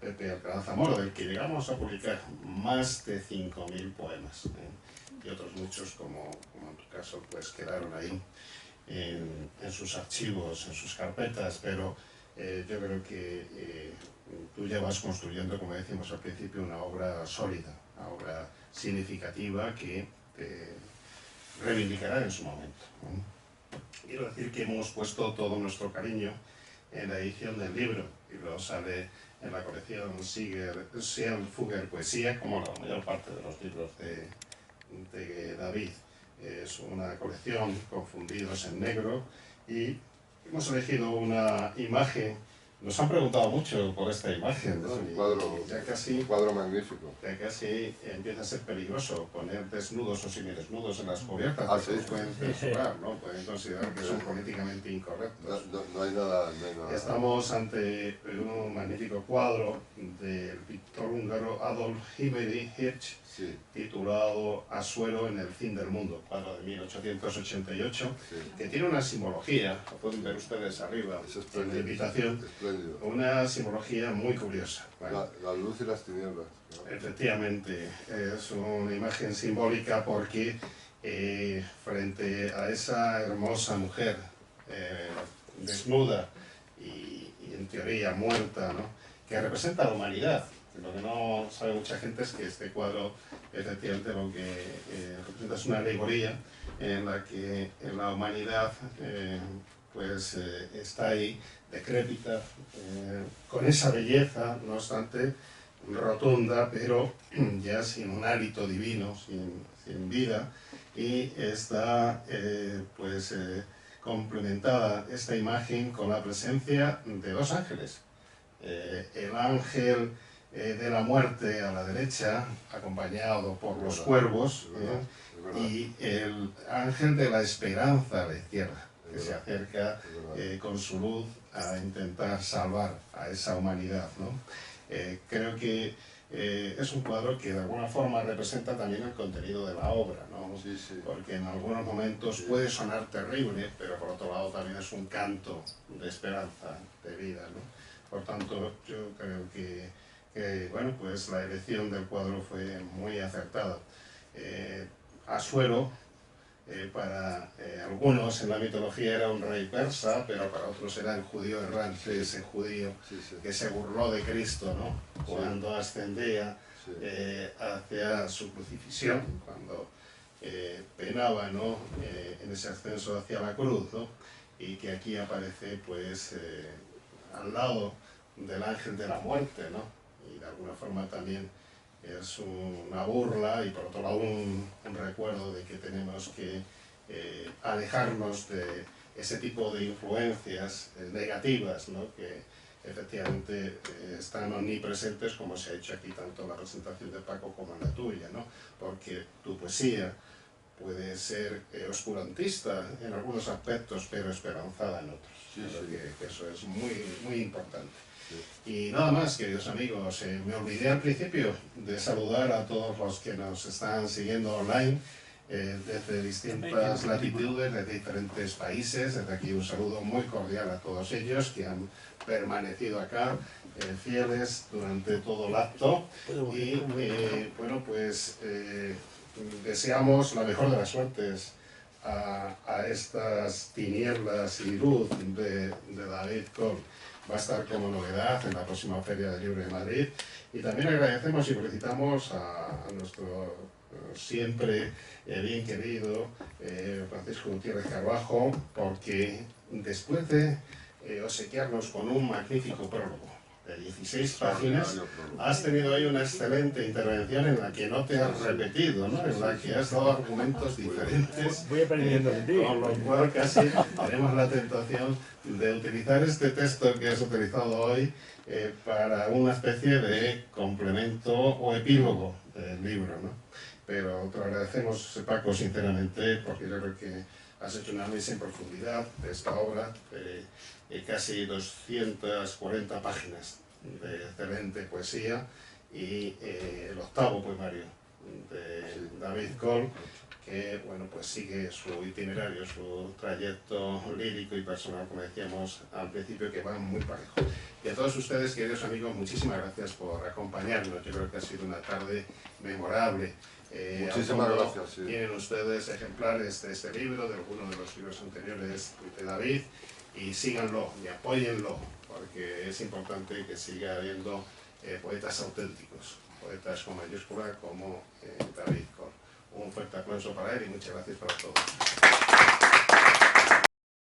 Pepe Alcalá Zamora, del que llegamos a publicar más de 5.000 poemas, y otros muchos, como en tu caso, pues quedaron ahí en sus archivos, en sus carpetas, pero yo creo que tú ya vas construyendo, como decíamos al principio, una obra sólida, una obra significativa que te reivindicará en su momento. Quiero decir que hemos puesto todo nuestro cariño en la edición del libro, y luego sale en la colección Sealfugger Poesía, como la mayor parte de los libros de David. Es una colección con fundidos en negro, y hemos elegido una imagen. Nos han preguntado mucho por esta imagen, ¿no?
Es un cuadro magnífico.
Ya casi empieza a ser peligroso poner desnudos o semidesnudos en las cubiertas,
¿sí?
Pueden censurar, ¿no? Pueden considerar que son políticamente incorrectos.
No hay nada.
Estamos ante un magnífico cuadro del pintor húngaro Adolf Hirsch,
sí,
titulado Asuero en el fin del mundo, cuadro de 1888,
sí,
que tiene una simbología, lo pueden ver ustedes arriba en la invitación, una simbología muy curiosa. Bueno,
la luz y las tinieblas. ¿No?
Efectivamente, es una imagen simbólica porque frente a esa hermosa mujer desnuda y en teoría muerta, ¿no?, que representa a la humanidad. Lo que no sabe mucha gente es que este cuadro, efectivamente, lo que representa es una alegoría en la que la humanidad está ahí, decrépita, con esa belleza, no obstante, rotunda, pero ya sin un hálito divino, sin vida, y está complementada esta imagen con la presencia de dos ángeles. El ángel de la muerte a la derecha, acompañado por los cuervos, y el ángel de la esperanza a la izquierda, que se acerca con su luz a intentar salvar a esa humanidad, ¿no? Creo que es un cuadro que de alguna forma representa también el contenido de la obra, ¿no?
Sí, sí.
Porque en algunos momentos puede sonar terrible, pero por otro lado también es un canto de esperanza, de vida, ¿no? Por tanto, yo creo que bueno, pues la elección del cuadro fue muy acertada. Asuero, para algunos en la mitología era un rey persa, pero para otros era el judío errante, ese judío que se burló de Cristo, ¿no? Cuando ascendía hacia su crucifixión, cuando penaba, ¿no? En ese ascenso hacia la cruz, ¿no? Y que aquí aparece pues al lado del ángel de la muerte, ¿no? Y de alguna forma también es una burla y por otro lado un recuerdo de que tenemos que alejarnos de ese tipo de influencias negativas, ¿no? Que efectivamente están omnipresentes, como se ha hecho aquí tanto en la presentación de Paco como en la tuya, ¿no? Porque tu poesía puede ser oscurantista en algunos aspectos, pero esperanzada en otros.
Sí,
Que eso es muy, muy importante. Y nada más, queridos amigos, me olvidé al principio de saludar a todos los que nos están siguiendo online desde distintas latitudes, de diferentes países. Desde aquí un saludo muy cordial a todos ellos que han permanecido acá fieles durante todo el acto. Y bueno, pues deseamos la mejor de las suertes a estas tinieblas y luz de David Coll. Va a estar como novedad en la próxima Feria del Libro de Madrid. Y también agradecemos y felicitamos a nuestro siempre bien querido Francisco Gutiérrez Carbajo, porque después de obsequiarnos con un magnífico prólogo de 16 páginas, has tenido ahí una excelente intervención en la que no te has repetido, ¿no? En la que has dado argumentos diferentes,
voy aprendiendo de ti.
con lo cual casi tenemos la tentación de utilizar este texto que has utilizado hoy para una especie de complemento o epílogo del libro, ¿no? Pero te lo agradecemos, Paco, sinceramente, porque yo creo que has hecho un análisis en profundidad de esta obra, de casi 240 páginas de excelente poesía, y el octavo poemario de David Coll, que bueno, pues sigue su itinerario, su trayecto lírico y personal, como decíamos al principio, que va muy parejo. Y a todos ustedes, queridos amigos, muchísimas gracias por acompañarnos. Yo creo que ha sido una tarde memorable.
Muchísimas gracias. Sí.
Tienen ustedes ejemplares de este libro, de algunos de los libros anteriores de David, y síganlo y apóyenlo, porque es importante que siga habiendo poetas auténticos, poetas con mayúscula como David Coll. Un fuerte aplauso para él y muchas gracias para todos.